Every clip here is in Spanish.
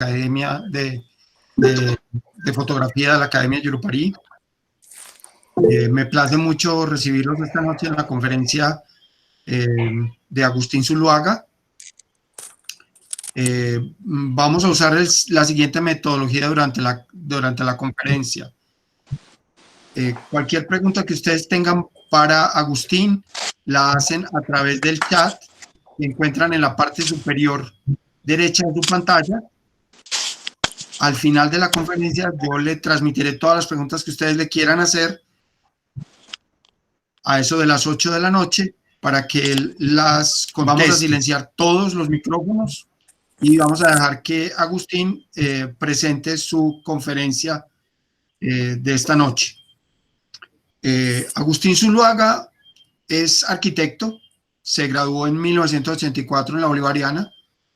Academia de Fotografía de la Academia Yurupari. Me place mucho recibirlos esta noche en la conferencia de Agustín Zuluaga. Vamos a usar la siguiente metodología durante la conferencia. Cualquier pregunta que ustedes tengan para Agustín la hacen a través del chat que encuentran en la parte superior derecha de su pantalla. Al final de la conferencia yo le transmitiré todas las preguntas que ustedes le quieran hacer a eso de las 8 de la noche para que él las conteste. Vamos a silenciar todos los micrófonos y vamos a dejar que Agustín presente su conferencia de esta noche. Agustín Zuluaga es arquitecto, se graduó en 1984 en la Bolivariana.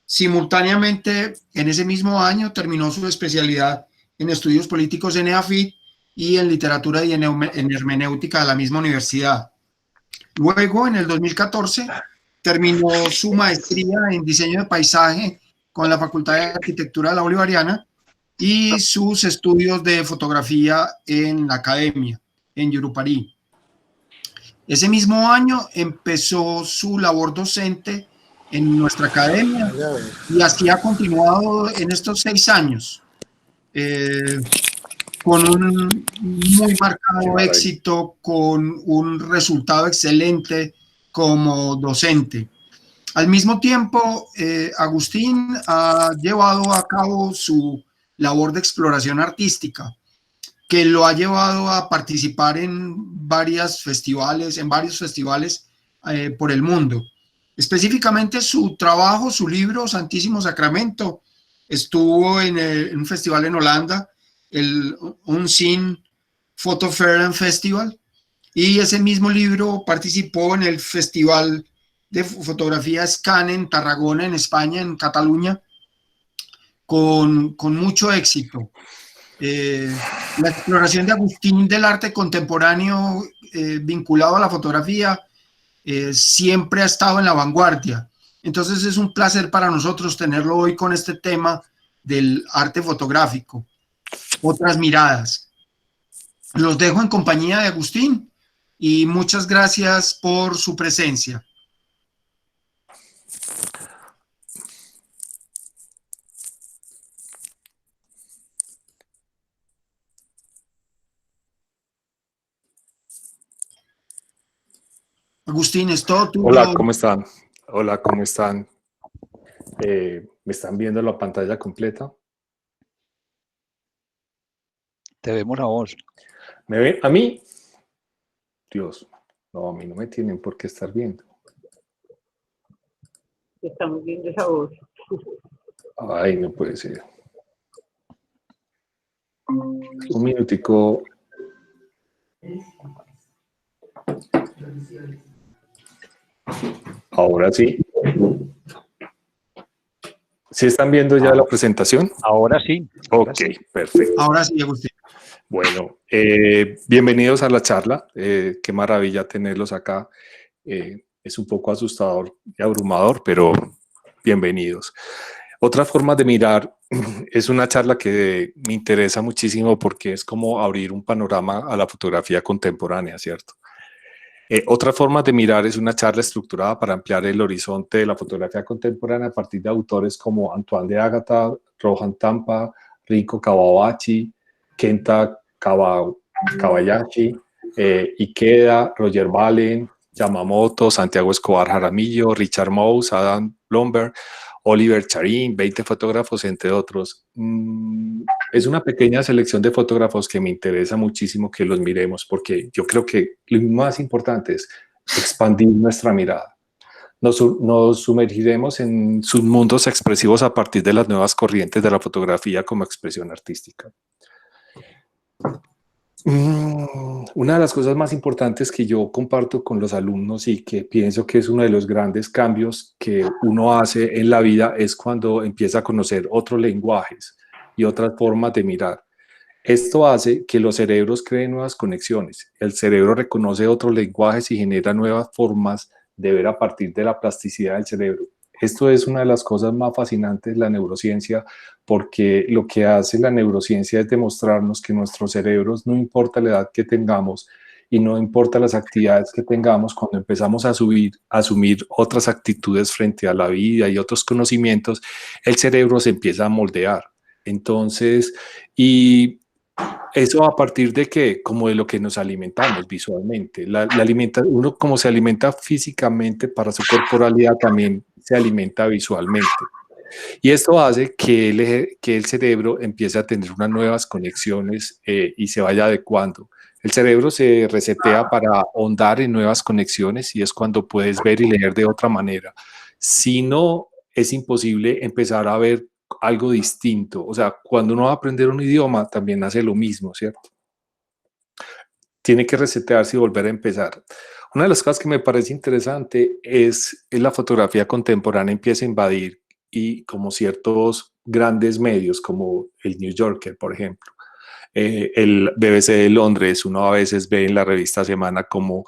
Simultáneamente, en ese mismo año, terminó su especialidad en estudios políticos en EAFIT y en literatura y en hermenéutica de la misma universidad. Luego, en el 2014, terminó su maestría en diseño de paisaje con la Facultad de Arquitectura de la Bolivariana y sus estudios de fotografía en la academia, en Yurupari. Ese mismo año empezó su labor docente en nuestra academia y así ha continuado en estos 6 años, con un muy marcado éxito, con un resultado excelente como docente. Al mismo tiempo, Agustín ha llevado a cabo su labor de exploración artística, que lo ha llevado a participar en varios festivales por el mundo. Específicamente su trabajo, su libro Santísimo Sacramento, estuvo en un festival en Holanda, el Unseen Photo Fair and Festival, y ese mismo libro participó en el Festival de Fotografía Scan en Tarragona, en España, en Cataluña, con mucho éxito. La exploración de Agustín del arte contemporáneo vinculado a la fotografía siempre ha estado en la vanguardia. Entonces es un placer para nosotros tenerlo hoy con este tema del arte fotográfico, otras miradas. Los dejo en compañía de Agustín y muchas gracias por su presencia. Agustín, es todo tuyo. Hola, ¿cómo están? Hola, ¿cómo están? ¿Me están viendo la pantalla completa? Te vemos a vos. ¿Me ven a mí? Dios, no, a mí no me tienen por qué estar viendo. Estamos viendo esa voz. Ay, no puede ser. Un minutico. Ahora sí. ¿Sí están viendo ya la presentación? Ahora sí. Ok, perfecto. Ahora sí, Agustín. Bueno, bienvenidos a la charla. Qué maravilla tenerlos acá. Es un poco asustador y abrumador, pero bienvenidos. Otra forma de mirar es una charla que me interesa muchísimo porque es como abrir un panorama a la fotografía contemporánea, ¿cierto? Otra forma de mirar es una charla estructurada para ampliar el horizonte de la fotografía contemporánea a partir de autores como Antoine de Agata, Rohan Tampa, Rinko Kawabachi, Kenta Kawayashi, Ikeda, Roger Valen, Yamamoto, Santiago Escobar Jaramillo, Richard Mous, Adam Blomberg, Oliver Charín, 20 fotógrafos, entre otros. Es una pequeña selección de fotógrafos que me interesa muchísimo que los miremos, porque yo creo que lo más importante es expandir nuestra mirada. Nos sumergiremos en sus mundos expresivos a partir de las nuevas corrientes de la fotografía como expresión artística. Una de las cosas más importantes que yo comparto con los alumnos y que pienso que es uno de los grandes cambios que uno hace en la vida es cuando empieza a conocer otros lenguajes y otras formas de mirar. Esto hace que los cerebros creen nuevas conexiones. El cerebro reconoce otros lenguajes y genera nuevas formas de ver a partir de la plasticidad del cerebro. Esto es una de las cosas más fascinantes de la neurociencia, porque lo que hace la neurociencia es demostrarnos que nuestros cerebros, no importa la edad que tengamos y no importa las actividades que tengamos, cuando empezamos a asumir otras actitudes frente a la vida y otros conocimientos, el cerebro se empieza a moldear. Entonces, y eso a partir de que, como de lo que nos alimentamos visualmente. Uno como se alimenta físicamente para su corporalidad, también se alimenta visualmente. Y esto hace que el cerebro empiece a tener unas nuevas conexiones y se vaya adecuando. El cerebro se resetea para ahondar en nuevas conexiones y es cuando puedes ver y leer de otra manera. Si no, es imposible empezar a ver algo distinto. O sea, cuando uno va a aprender un idioma, también hace lo mismo, ¿cierto? Tiene que resetearse y volver a empezar. Una de las cosas que me parece interesante es la fotografía contemporánea empieza a invadir y como ciertos grandes medios como el New Yorker, por ejemplo, el BBC de Londres, uno a veces ve en la revista Semana como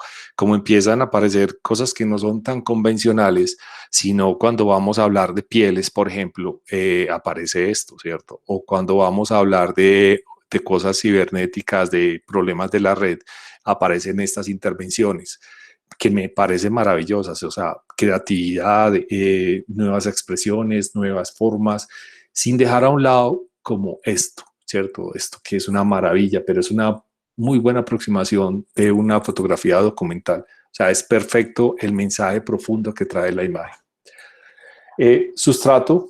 empiezan a aparecer cosas que no son tan convencionales, sino cuando vamos a hablar de pieles, por ejemplo, aparece esto, ¿cierto? O cuando vamos a hablar de cosas cibernéticas, de problemas de la red, aparecen estas intervenciones que me parecen maravillosas, o sea, creatividad, nuevas expresiones, nuevas formas, sin dejar a un lado como esto, ¿cierto? Esto que es una maravilla, pero es una muy buena aproximación de una fotografía documental. O sea, es perfecto el mensaje profundo que trae la imagen. Sustrato.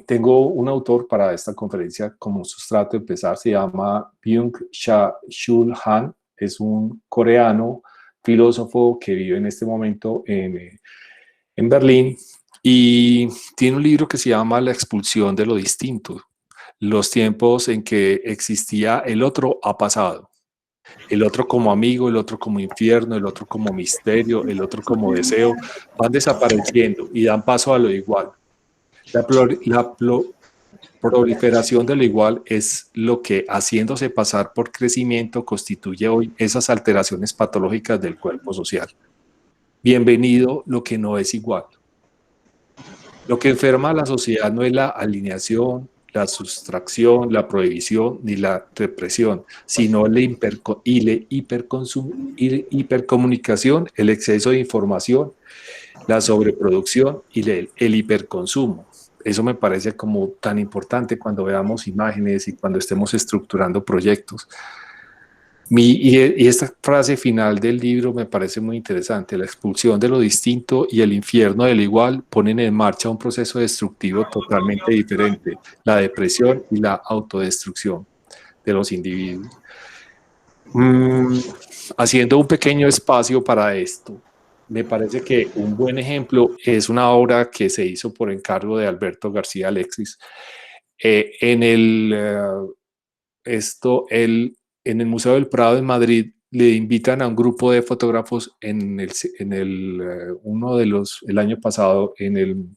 Tengo un autor para esta conferencia como sustrato de empezar, se llama Byung-Chul Han, es un coreano filósofo que vive en este momento en Berlín y tiene un libro que se llama La expulsión de lo distinto. Los tiempos en que existía el otro ha pasado. El otro como amigo, el otro como infierno, el otro como misterio, el otro como deseo, van desapareciendo y dan paso a lo igual. La proliferación de lo igual es lo que, haciéndose pasar por crecimiento, constituye hoy esas alteraciones patológicas del cuerpo social. Bienvenido lo que no es igual. Lo que enferma a la sociedad no es la alineación, la sustracción, la prohibición ni la represión, sino la hipercomunicación, el exceso de información, la sobreproducción y el hiperconsumo. Eso me parece como tan importante cuando veamos imágenes y cuando estemos estructurando proyectos. Y esta frase final del libro me parece muy interesante. La expulsión de lo distinto y el infierno del igual ponen en marcha un proceso destructivo totalmente diferente, la depresión y la autodestrucción de los individuos. Haciendo un pequeño espacio para esto, me parece que un buen ejemplo es una obra que se hizo por encargo de Alberto García Alexis. En el Museo del Prado de Madrid le invitan a un grupo de fotógrafos el año pasado en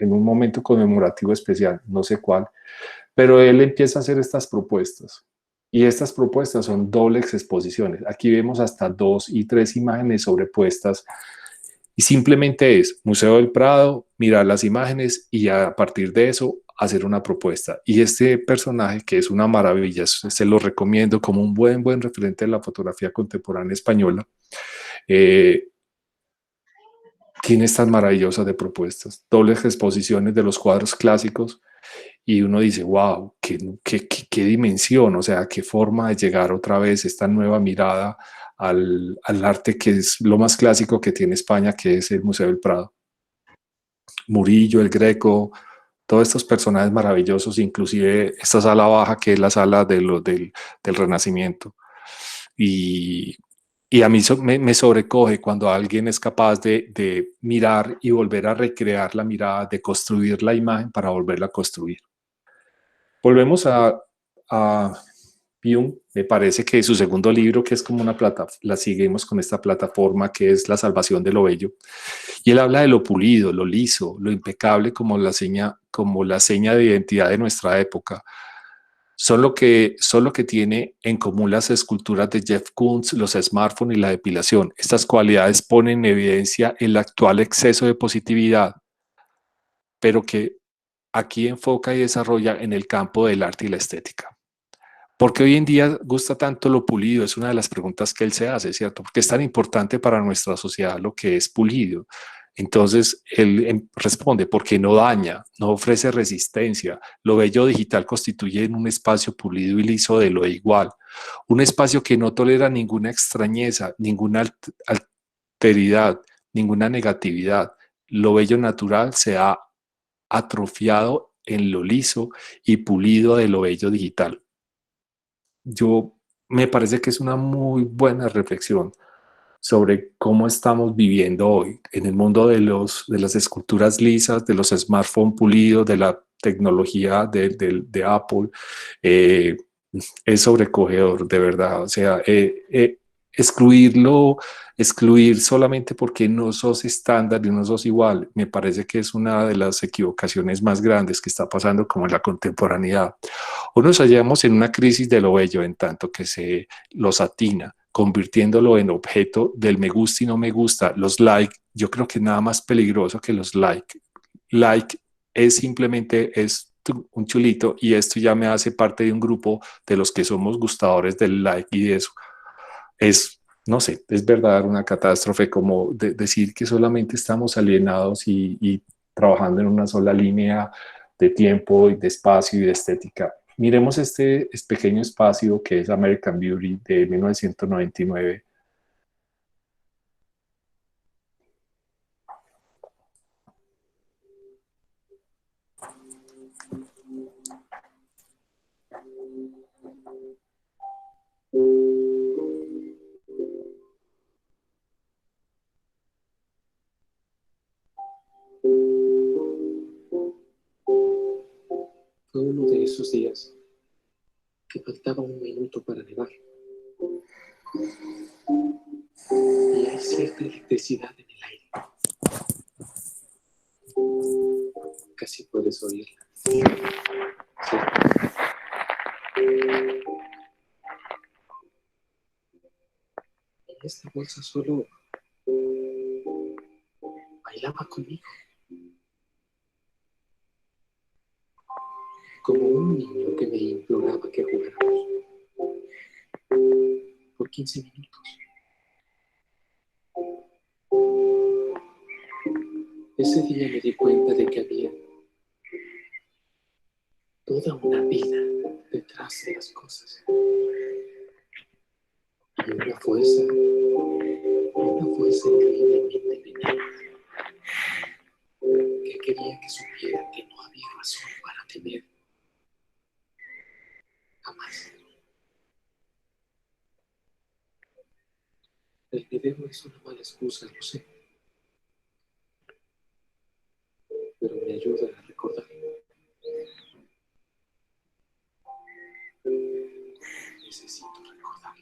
un momento conmemorativo especial, no sé cuál, pero él empieza a hacer estas propuestas. Y estas propuestas son dobles exposiciones. Aquí vemos hasta 2 y 3 imágenes sobrepuestas. Y simplemente es Museo del Prado, mirar las imágenes y a partir de eso hacer una propuesta. Y este personaje, que es una maravilla, se lo recomiendo como un buen referente de la fotografía contemporánea española, tiene estas maravillosas de propuestas. Dobles exposiciones de los cuadros clásicos. Y uno dice, wow, qué dimensión, o sea, qué forma de llegar otra vez esta nueva mirada al arte que es lo más clásico que tiene España, que es el Museo del Prado. Murillo, el Greco, todos estos personajes maravillosos, inclusive esta sala baja que es la sala del Renacimiento. Y a mí me sobrecoge cuando alguien es capaz de mirar y volver a recrear la mirada, de construir la imagen para volverla a construir. Volvemos a Byung, me parece que su segundo libro, que es como una la seguimos con esta plataforma que es La salvación de lo bello. Y él habla de lo pulido, lo liso, lo impecable como la seña de identidad de nuestra época. son lo que tiene en común las esculturas de Jeff Koons, los smartphones y la depilación. Estas cualidades ponen en evidencia el actual exceso de positividad, pero que aquí enfoca y desarrolla en el campo del arte y la estética. ¿Por qué hoy en día gusta tanto lo pulido? Es una de las preguntas que él se hace, ¿cierto? ¿Por qué es tan importante para nuestra sociedad lo que es pulido? Entonces él responde, porque no daña, no ofrece resistencia. Lo bello digital constituye un espacio pulido y liso de lo igual. Un espacio que no tolera ninguna extrañeza, ninguna alteridad, ninguna negatividad. Lo bello natural se ha atrofiado en lo liso y pulido de lo bello digital. Me parece que es una muy buena reflexión sobre cómo estamos viviendo hoy en el mundo de las esculturas lisas, de los smartphones pulidos, de la tecnología de Apple. Es sobrecogedor, de verdad. O sea, excluir solamente porque no sos estándar y no sos igual, me parece que es una de las equivocaciones más grandes que está pasando como en la contemporaneidad. O nos hallamos en una crisis de lo bello en tanto que se los atina, convirtiéndolo en objeto del me gusta y no me gusta, los like. Yo creo que nada más peligroso que los like. Like es simplemente un chulito y esto ya me hace parte de un grupo de los que somos gustadores del like y de eso. No sé, es verdad una catástrofe como decir que solamente estamos alienados y trabajando en una sola línea de tiempo y de espacio y de estética. Miremos este pequeño espacio que es American Beauty de 1999. Fue uno de esos días que faltaba un minuto para nevar. Y hay cierta electricidad en el aire. Casi puedes oírla. Sí. En esta bolsa solo bailaba conmigo. Como un niño que me imploraba que jugáramos por 15 minutos. Ese día me di cuenta de que había toda una vida detrás de las cosas. Y una fuerza increíblemente pequeña que quería que supiera que no había razón para temer. Jamás. El video es una mala excusa, lo sé. Pero me ayuda a recordar. Necesito recordar.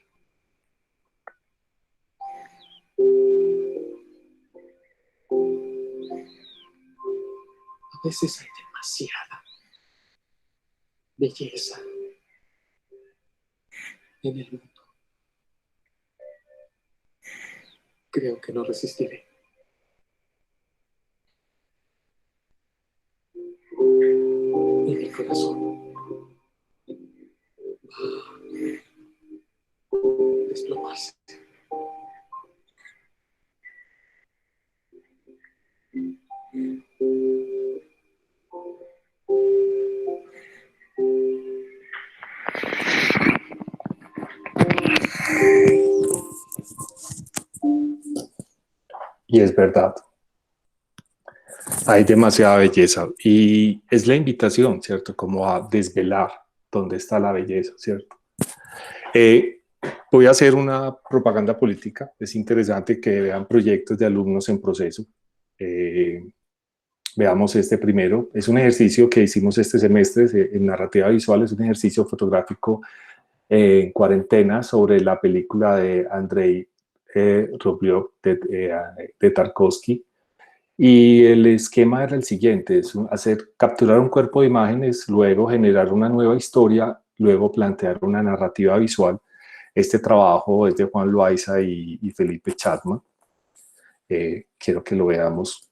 A veces hay demasiada belleza en el mundo. Creo que no resistiré. Y mi corazón va a desplomarse. Y es verdad. Hay demasiada belleza y es la invitación, ¿cierto? Como a desvelar dónde está la belleza, ¿cierto? Voy a hacer una propaganda política. Es interesante que vean proyectos de alumnos en proceso. Veamos este primero. Es un ejercicio que hicimos este semestre en narrativa visual. Es un ejercicio fotográfico en cuarentena sobre la película de Andrei Rublev de Tarkovsky. Y el esquema era el siguiente, es capturar un cuerpo de imágenes, luego generar una nueva historia, luego plantear una narrativa visual. Este trabajo es de Juan Loaiza y Felipe Chapman. Quiero que lo veamos.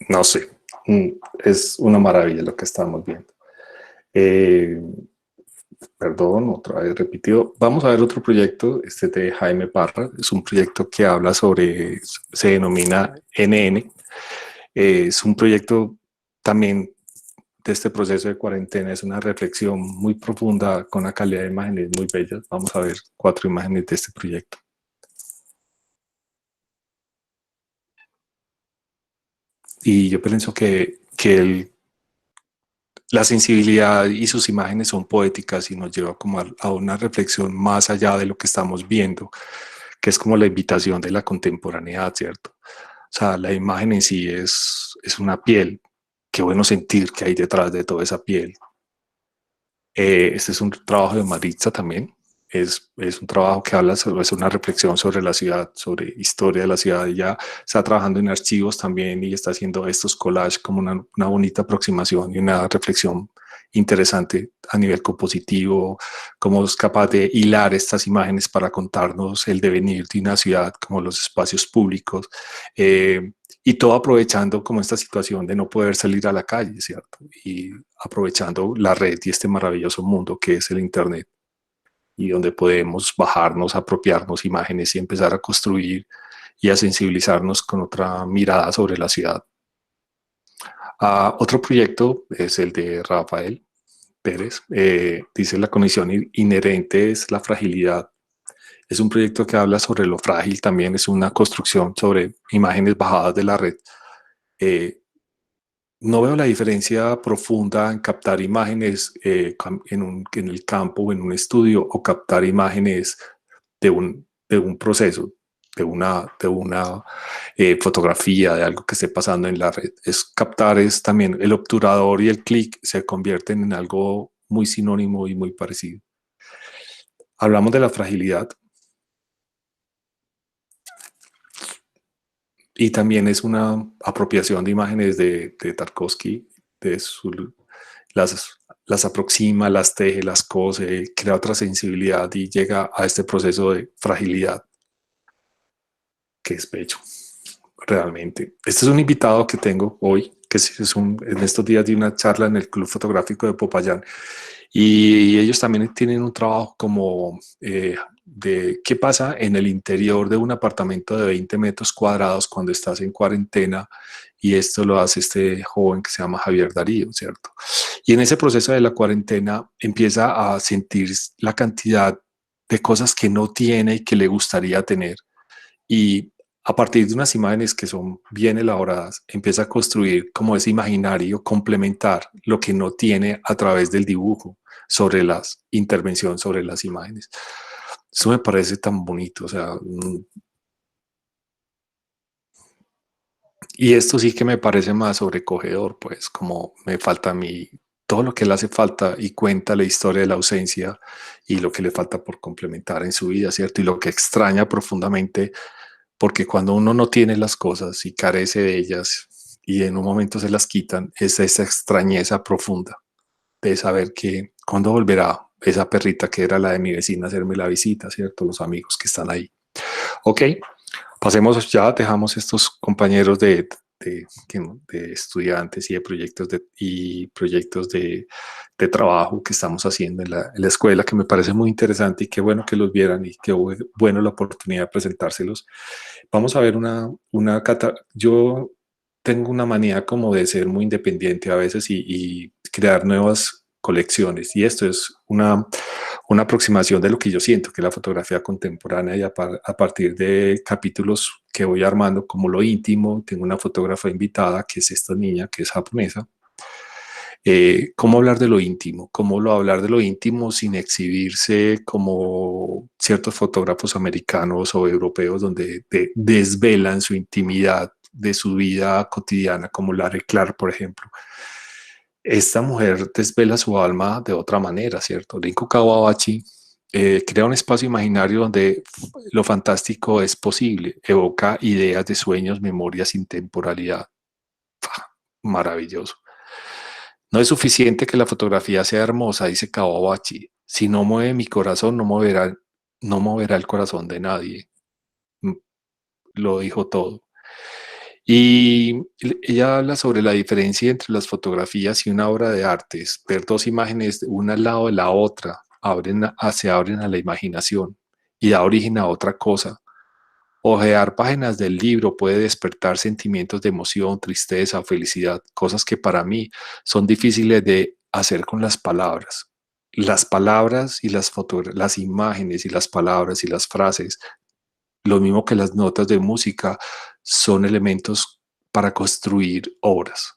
No sé, es una maravilla lo que estamos viendo. Perdón, otra vez repetido. Vamos a ver otro proyecto, este de Jaime Parra. Es un proyecto que habla sobre, se denomina NN. Es un proyecto también de este proceso de cuarentena. Es una reflexión muy profunda con una calidad de imágenes muy bellas. Vamos a ver 4 imágenes de este proyecto. Y yo pienso que la sensibilidad y sus imágenes son poéticas y nos lleva como a una reflexión más allá de lo que estamos viendo, que es como la invitación de la contemporaneidad, ¿cierto? O sea, la imagen en sí es una piel. Qué bueno sentir que hay detrás de toda esa piel. Este es un trabajo de Maritza también. Es un trabajo que habla sobre, es una reflexión sobre la ciudad, sobre historia de la ciudad. Ella está trabajando en archivos también y está haciendo estos collages como una bonita aproximación y una reflexión interesante a nivel compositivo, cómo es capaz de hilar estas imágenes para contarnos el devenir de una ciudad, como los espacios públicos, y todo aprovechando como esta situación de no poder salir a la calle, ¿cierto? Y aprovechando la red y este maravilloso mundo que es el Internet, y donde podemos bajarnos, apropiarnos imágenes y empezar a construir y a sensibilizarnos con otra mirada sobre la ciudad. Otro proyecto es el de Rafael Pérez. Dice: la condición inherente es la fragilidad. Es un proyecto que habla sobre lo frágil también, es una construcción sobre imágenes bajadas de la red. No veo la diferencia profunda en captar imágenes en el campo o en un estudio, o captar imágenes de un proceso, de una fotografía, de algo que esté pasando en la red. Es también el obturador y el clic se convierten en algo muy sinónimo y muy parecido. Hablamos de la fragilidad. Y también es una apropiación de imágenes de Tarkovsky, las aproxima, las teje, las cose, crea otra sensibilidad y llega a este proceso de fragilidad, que es bello, realmente. Este es un invitado que tengo hoy, que en estos días de una charla en el Club Fotográfico de Popayán, y ellos también tienen un trabajo como de qué pasa en el interior de un apartamento de 20 metros cuadrados cuando estás en cuarentena, y esto lo hace este joven que se llama Javier Darío, ¿cierto? Y en ese proceso de la cuarentena empieza a sentir la cantidad de cosas que no tiene y que le gustaría tener. Y a partir de unas imágenes que son bien elaboradas, empieza a construir como ese imaginario, complementar lo que no tiene a través del dibujo, sobre las intervención sobre las imágenes. Eso me parece tan bonito, o sea, y esto sí que me parece más sobrecogedor, pues como me falta a mí todo lo que le hace falta y cuenta la historia de la ausencia y lo que le falta por complementar en su vida, ¿cierto? Y lo que extraña profundamente, porque cuando uno no tiene las cosas y carece de ellas y en un momento se las quitan, es esa extrañeza profunda de saber que cuando volverá esa perrita que era la de mi vecina a hacerme la visita, ¿cierto? Los amigos que están ahí. Ok, pasemos ya, dejamos estos compañeros de estudiantes y de proyectos de trabajo que estamos haciendo en la escuela, que me parece muy interesante y qué bueno que los vieran y qué bueno la oportunidad de presentárselos. Vamos a ver yo tengo una manía como de ser muy independiente a veces y crear nuevas colecciones, y esto es una aproximación de lo que yo siento que es la fotografía contemporánea, y a partir de capítulos que voy armando como lo íntimo, tengo una fotógrafa invitada que es esta niña que es japonesa. ¿Cómo hablar de lo íntimo? ¿Cómo hablar de lo íntimo sin exhibirse como ciertos fotógrafos americanos o europeos donde desvelan su intimidad de su vida cotidiana, como Larry Clark, por ejemplo? Esta mujer desvela su alma de otra manera, ¿cierto? Rinko Kawabachi crea un espacio imaginario donde lo fantástico es posible, evoca ideas de sueños, memorias, intemporalidad. Maravilloso. No es suficiente que la fotografía sea hermosa, dice Kawabachi. Si no mueve mi corazón, no moverá el corazón de nadie. Lo dijo todo. Y ella habla sobre la diferencia entre las fotografías y una obra de arte. Ver dos imágenes una al lado de la otra se abren a la imaginación y da origen a otra cosa. Ojear páginas del libro puede despertar sentimientos de emoción, tristeza, felicidad, cosas que para mí son difíciles de hacer con las palabras. Las palabras y las imágenes y las palabras y las frases, lo mismo que las notas de música, son elementos para construir obras.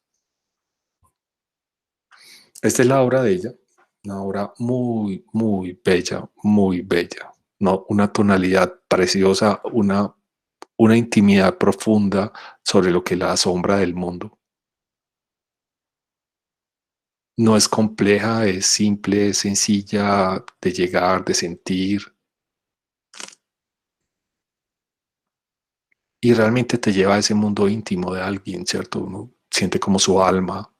Esta es la obra de ella, una obra muy, muy bella, muy bella. No, una tonalidad preciosa, una intimidad profunda sobre lo que la asombra del mundo. No es compleja, es simple, es sencilla de llegar, de sentir. Y realmente te lleva a ese mundo íntimo de alguien, ¿cierto? Uno siente como su alma,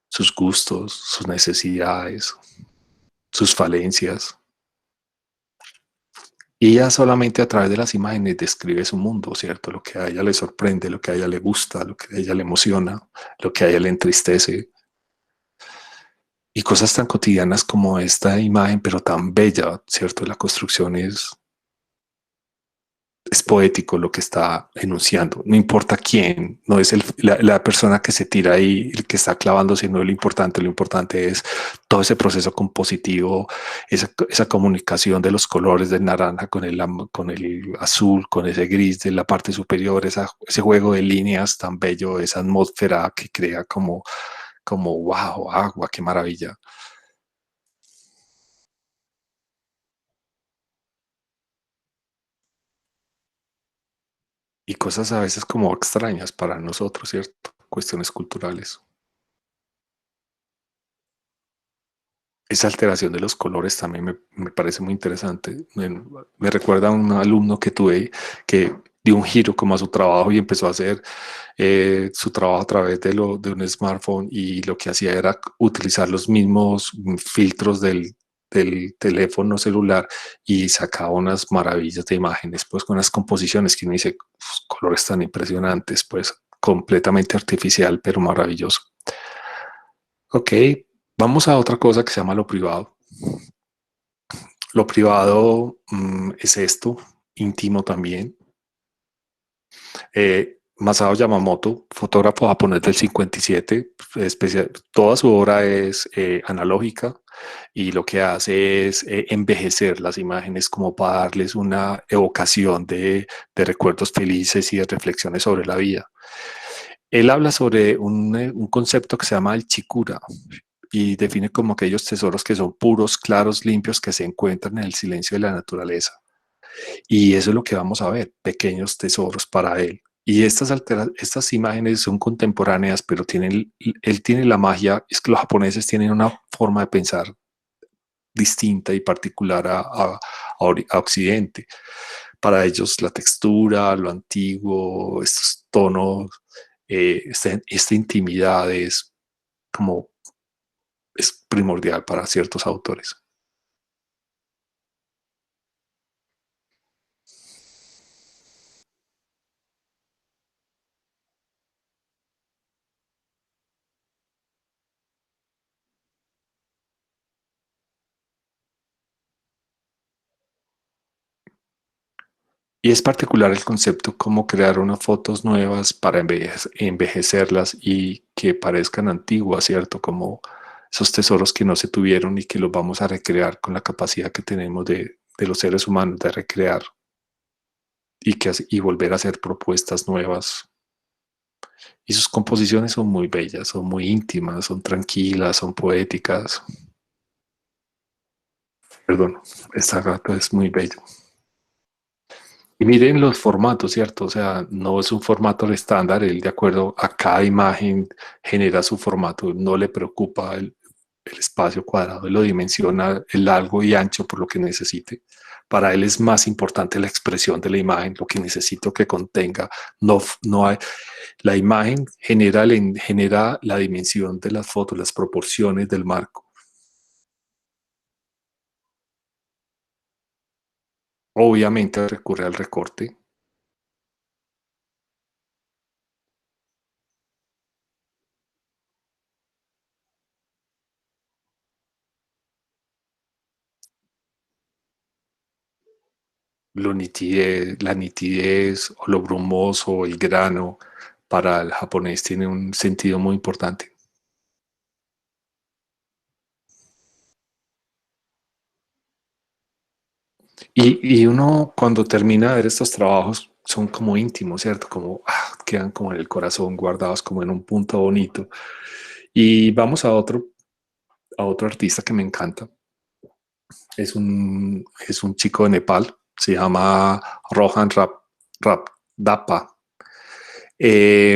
sus gustos, sus necesidades, sus falencias. Y ella solamente a través de las imágenes describe su mundo, ¿cierto? Lo que a ella le sorprende, lo que a ella le gusta, lo que a ella le emociona, lo que a ella le entristece. Y cosas tan cotidianas como esta imagen, pero tan bella, ¿cierto? La construcción es poético lo que está enunciando. No importa quién, no es la persona que se tira ahí, el que está clavando, sino lo importante es todo ese proceso compositivo, esa comunicación de los colores del naranja con el azul, con ese gris de la parte superior, ese juego de líneas tan bello, esa atmósfera que crea como wow, agua, qué maravilla. Y cosas a veces como extrañas para nosotros, ¿cierto? Cuestiones culturales. Esa alteración de los colores también me parece muy interesante. Me recuerda a un alumno que tuve que dio un giro como a su trabajo y empezó a hacer su trabajo a través de un smartphone, y lo que hacía era utilizar los mismos filtros del teléfono celular y sacaba unas maravillas de imágenes, pues con unas composiciones que uno dice, colores tan impresionantes, pues completamente artificial, pero maravilloso. Ok, vamos a otra cosa que se llama lo privado. Lo privado es esto, íntimo también. Masao Yamamoto, fotógrafo japonés del 57, toda su obra es analógica y lo que hace es envejecer las imágenes como para darles una evocación de recuerdos felices y de reflexiones sobre la vida. Él habla sobre un concepto que se llama el chikura y define como aquellos tesoros que son puros, claros, limpios, que se encuentran en el silencio de la naturaleza. Y eso es lo que vamos a ver, pequeños tesoros para él. Y estas imágenes son contemporáneas, pero él tiene la magia, es que los japoneses tienen una forma de pensar distinta y particular a Occidente. Para ellos la textura, lo antiguo, estos tonos, esta intimidad es primordial para ciertos autores. Y es particular el concepto cómo crear unas fotos nuevas para envejecerlas y que parezcan antiguas, ¿cierto? Como esos tesoros que no se tuvieron y que los vamos a recrear con la capacidad que tenemos de los seres humanos de recrear y volver a hacer propuestas nuevas. Y sus composiciones son muy bellas, son muy íntimas, son tranquilas, son poéticas. Perdón, esta gata es muy bello. Y miren los formatos, ¿cierto? O sea, no es un formato estándar, él de acuerdo a cada imagen genera su formato, no le preocupa el espacio cuadrado, él lo dimensiona el largo y ancho por lo que necesite. Para él es más importante la expresión de la imagen, lo que necesito que contenga. No hay, la imagen genera la dimensión de las fotos, las proporciones del marco. Obviamente recurre al recorte. La nitidez o lo brumoso, el grano, para el japonés tiene un sentido muy importante. Y uno cuando termina de ver estos trabajos son como íntimos, ¿cierto? Como quedan como en el corazón, guardados como en un punto bonito. Y vamos a otro artista que me encanta. Es un chico de Nepal, se llama Rohan Rapdapa.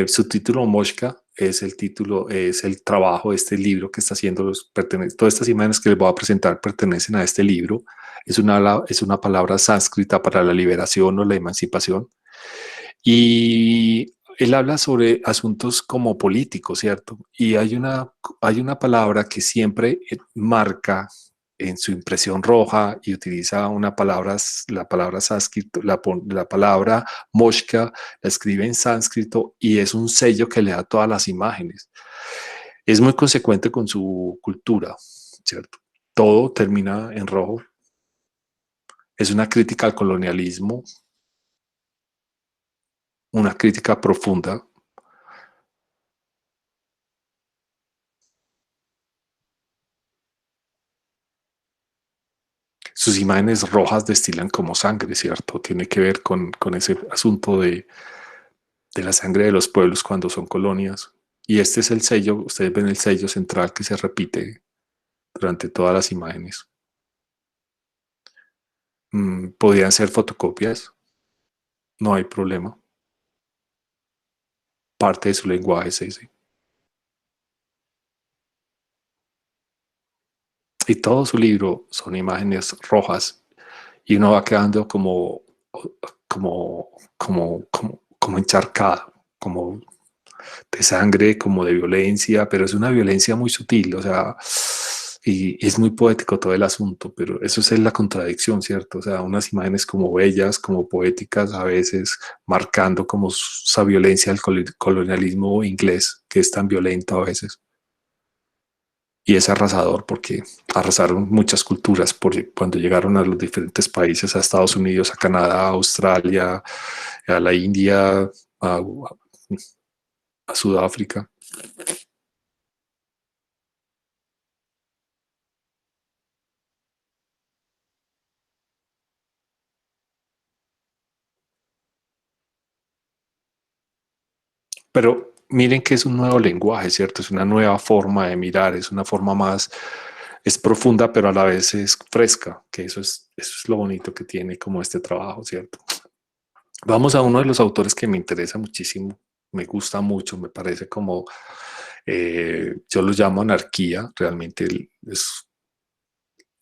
Su título Moshka es el trabajo, este libro que está haciendo, todas estas imágenes que les voy a presentar pertenecen a este libro. Es una palabra sánscrita para la liberación o la emancipación. Y él habla sobre asuntos como políticos, ¿cierto? Y hay una palabra que siempre marca en su impresión roja y utiliza la palabra sánscrito, la palabra moshka, la escribe en sánscrito y es un sello que le da a todas las imágenes. Es muy consecuente con su cultura, ¿cierto? Todo termina en rojo. Es una crítica al colonialismo, una crítica profunda. Sus imágenes rojas destilan como sangre, ¿cierto? Tiene que ver con ese asunto de la sangre de los pueblos cuando son colonias. Y este es el sello, ustedes ven el sello central que se repite durante todas las imágenes. Podrían ser fotocopias, no hay problema. Parte de su lenguaje es ese. Y todo su libro son imágenes rojas y uno va quedando como encharcado, como de sangre, como de violencia, pero es una violencia muy sutil, o sea, y es muy poético todo el asunto, pero eso es la contradicción, ¿cierto? O sea, unas imágenes como bellas, como poéticas, a veces marcando como esa violencia del colonialismo inglés, que es tan violento a veces. Y es arrasador porque arrasaron muchas culturas cuando llegaron a los diferentes países, a Estados Unidos, a Canadá, a Australia, a la India, a Sudáfrica. Pero miren que es un nuevo lenguaje, ¿cierto? Es una nueva forma de mirar, es una forma más, es profunda, pero a la vez es fresca, que eso es lo bonito que tiene como este trabajo, ¿cierto? Vamos a uno de los autores que me interesa muchísimo, me gusta mucho, me parece como, yo lo llamo anarquía, realmente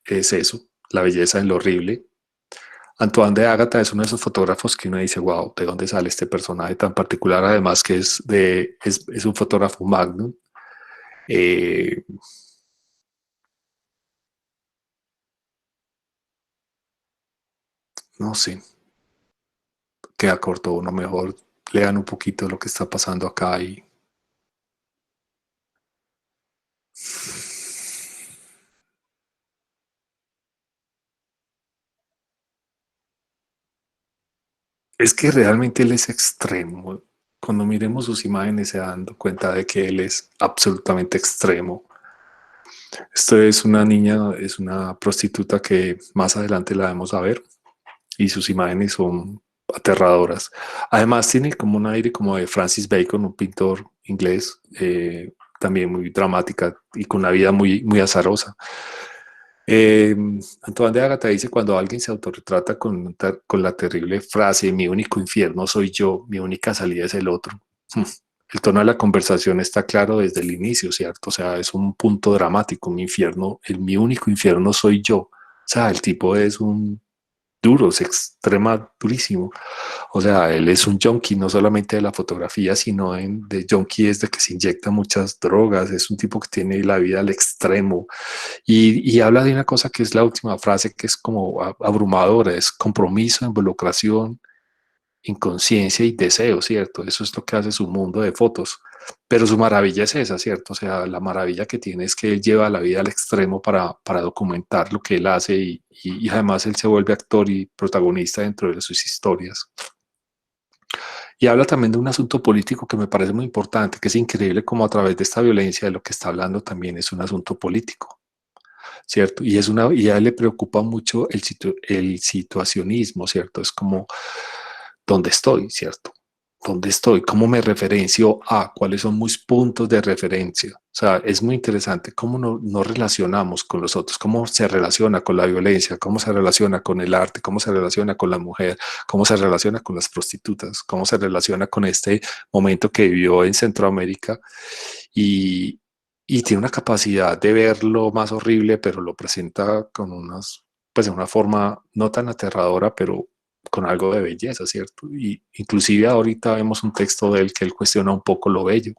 es eso, la belleza en lo horrible. Antoine de Ágata es uno de esos fotógrafos que uno dice, wow, ¿de dónde sale este personaje tan particular? Además que es un fotógrafo magnum. Eh, no sé, queda corto uno mejor. Lean un poquito lo que está pasando acá y es que realmente él es extremo. Cuando miremos sus imágenes se dan cuenta de que él es absolutamente extremo. Esto es una niña, es una prostituta que más adelante la vamos a ver y sus imágenes son aterradoras. Además tiene como un aire como de Francis Bacon, un pintor inglés, también muy dramática y con una vida muy, muy azarosa. Eh, Antoine de Ágata dice, cuando alguien se autorretrata con la terrible frase, mi único infierno soy yo, mi única salida es el otro. El tono de la conversación está claro desde el inicio, ¿cierto? O sea, es un punto dramático, mi infierno, mi único infierno soy yo. O sea, el tipo es un duro, es extrema, durísimo. O sea, él es un junkie, no solamente de la fotografía, sino de junkie es de que se inyecta muchas drogas, es un tipo que tiene la vida al extremo. Y habla de una cosa que es la última frase, que es como abrumadora, es compromiso, involucración, inconsciencia y deseo, ¿cierto? Eso es lo que hace su mundo de fotos. Pero su maravilla es esa, ¿cierto? O sea, la maravilla que tiene es que él lleva la vida al extremo para documentar lo que él hace y además él se vuelve actor y protagonista dentro de sus historias. Y habla también de un asunto político que me parece muy importante, que es increíble como a través de esta violencia de lo que está hablando también es un asunto político, ¿cierto? Y a él le preocupa mucho el situacionismo, ¿cierto? Es como, ¿dónde estoy, cierto? ¿Dónde estoy? ¿Cómo me referencio a? ¿Cuáles son mis puntos de referencia? O sea, es muy interesante cómo nos relacionamos con los otros, cómo se relaciona con la violencia, cómo se relaciona con el arte, cómo se relaciona con la mujer, cómo se relaciona con las prostitutas, cómo se relaciona con este momento que vivió en Centroamérica y, y tiene una capacidad de ver lo más horrible, pero lo presenta con pues de una forma no tan aterradora, pero con algo de belleza, ¿cierto? Y inclusive ahorita vemos un texto de él que él cuestiona un poco lo bello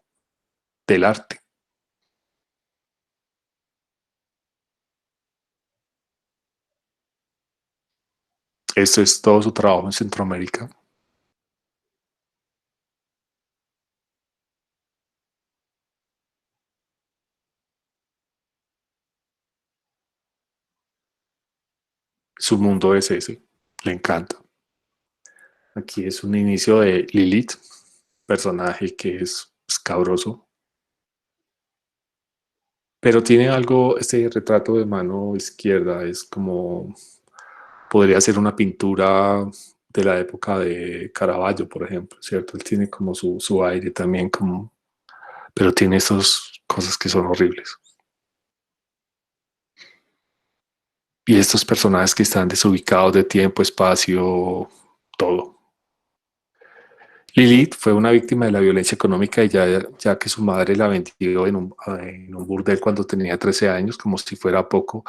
del arte. Esto es todo su trabajo en Centroamérica. Su mundo es ese, le encanta. Aquí es un inicio de Lilith, personaje que es escabroso, pero tiene algo, este retrato de mano izquierda es como, podría ser una pintura de la época de Caravaggio, por ejemplo, ¿cierto? Él tiene como su aire también, como, pero tiene esas cosas que son horribles. Y estos personajes que están desubicados de tiempo, espacio, todo. Lilith fue una víctima de la violencia económica y ya que su madre la vendió en un burdel cuando tenía 13 años, como si fuera poco.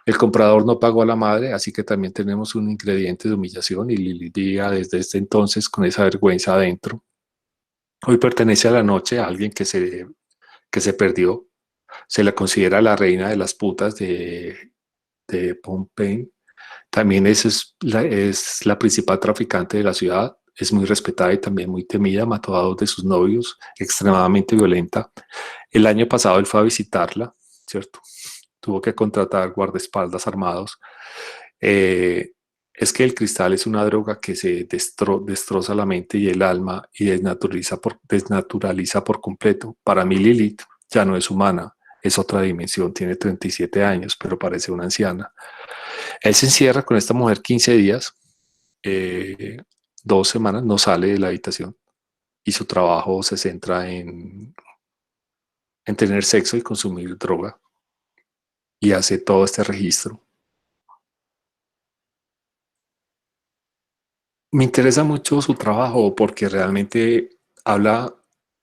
El comprador no pagó a la madre, así que también tenemos un ingrediente de humillación y Lilith vivía desde este entonces con esa vergüenza adentro. Hoy pertenece a la noche a alguien que se perdió. Se la considera la reina de las putas de Pompey. También es la principal traficante de la ciudad. Es muy respetada y también muy temida. Mató a dos de sus novios, extremadamente violenta. El año pasado él fue a visitarla, ¿cierto? Tuvo que contratar guardaespaldas armados. Eh, es que el cristal es una droga que se destroza la mente y el alma y desnaturaliza por completo. Para mí Lilith ya no es humana, es otra dimensión, tiene 37 años, pero parece una anciana. Él se encierra con esta mujer 15 días, 2 semanas, no sale de la habitación y su trabajo se centra en tener sexo y consumir droga y hace todo este registro. Me interesa mucho su trabajo porque realmente habla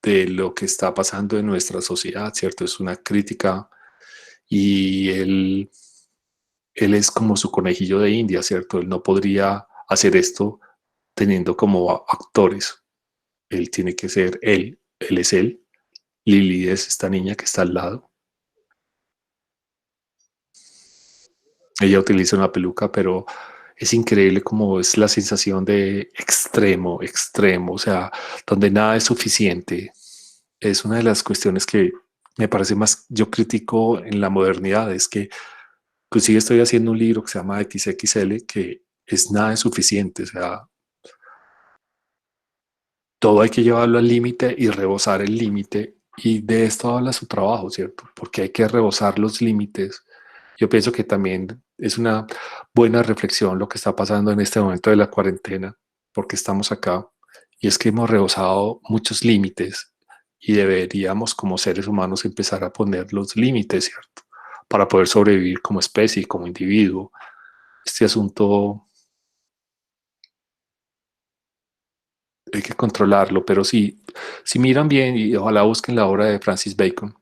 de lo que está pasando en nuestra sociedad, ¿cierto? Es una crítica y él es como su conejillo de India, ¿cierto? Él no podría hacer esto teniendo como actores. Él tiene que ser él es él. Lily es esta niña que está al lado. Ella utiliza una peluca, pero es increíble como es la sensación de extremo, extremo, o sea, donde nada es suficiente. Es una de las cuestiones que me parece más, yo critico en la modernidad, es que inclusive estoy haciendo un libro que se llama XXL, que es nada es suficiente, o sea, todo hay que llevarlo al límite y rebosar el límite, y de esto habla su trabajo, ¿cierto? Porque hay que rebosar los límites. Yo pienso que también es una buena reflexión lo que está pasando en este momento de la cuarentena, porque estamos acá, y es que hemos rebosado muchos límites y deberíamos como seres humanos empezar a poner los límites, ¿cierto? Para poder sobrevivir como especie, como individuo. Este asunto hay que controlarlo, pero sí, si miran bien y ojalá busquen la obra de Francis Bacon,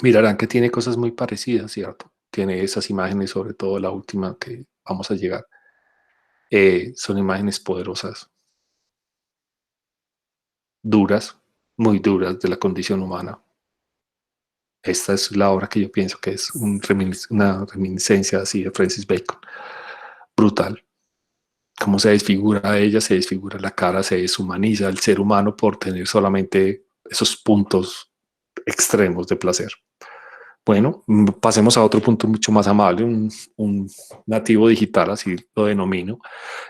mirarán que tiene cosas muy parecidas, ¿cierto? Tiene esas imágenes, sobre todo la última que vamos a llegar. Son imágenes poderosas, duras, muy duras de la condición humana. Esta es la obra que yo pienso que es una reminiscencia así de Francis Bacon. Brutal. Cómo se desfigura ella, se desfigura la cara, se deshumaniza el ser humano por tener solamente esos puntos extremos de placer. Bueno, pasemos a otro punto mucho más amable, un nativo digital, así lo denomino.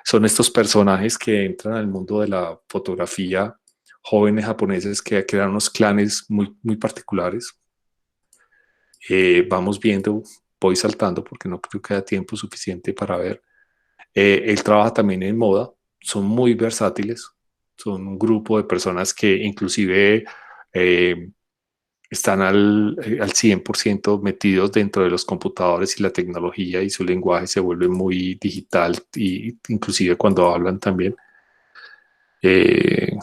Son estos personajes que entran al mundo de la fotografía, jóvenes japoneses que crean unos clanes muy, muy particulares. Vamos viendo, voy saltando porque no creo que haya tiempo suficiente para ver. Él trabaja también en moda, son muy versátiles, son un grupo de personas que inclusive están al 100% metidos dentro de los computadores y la tecnología, y su lenguaje se vuelve muy digital, y inclusive cuando hablan también. Me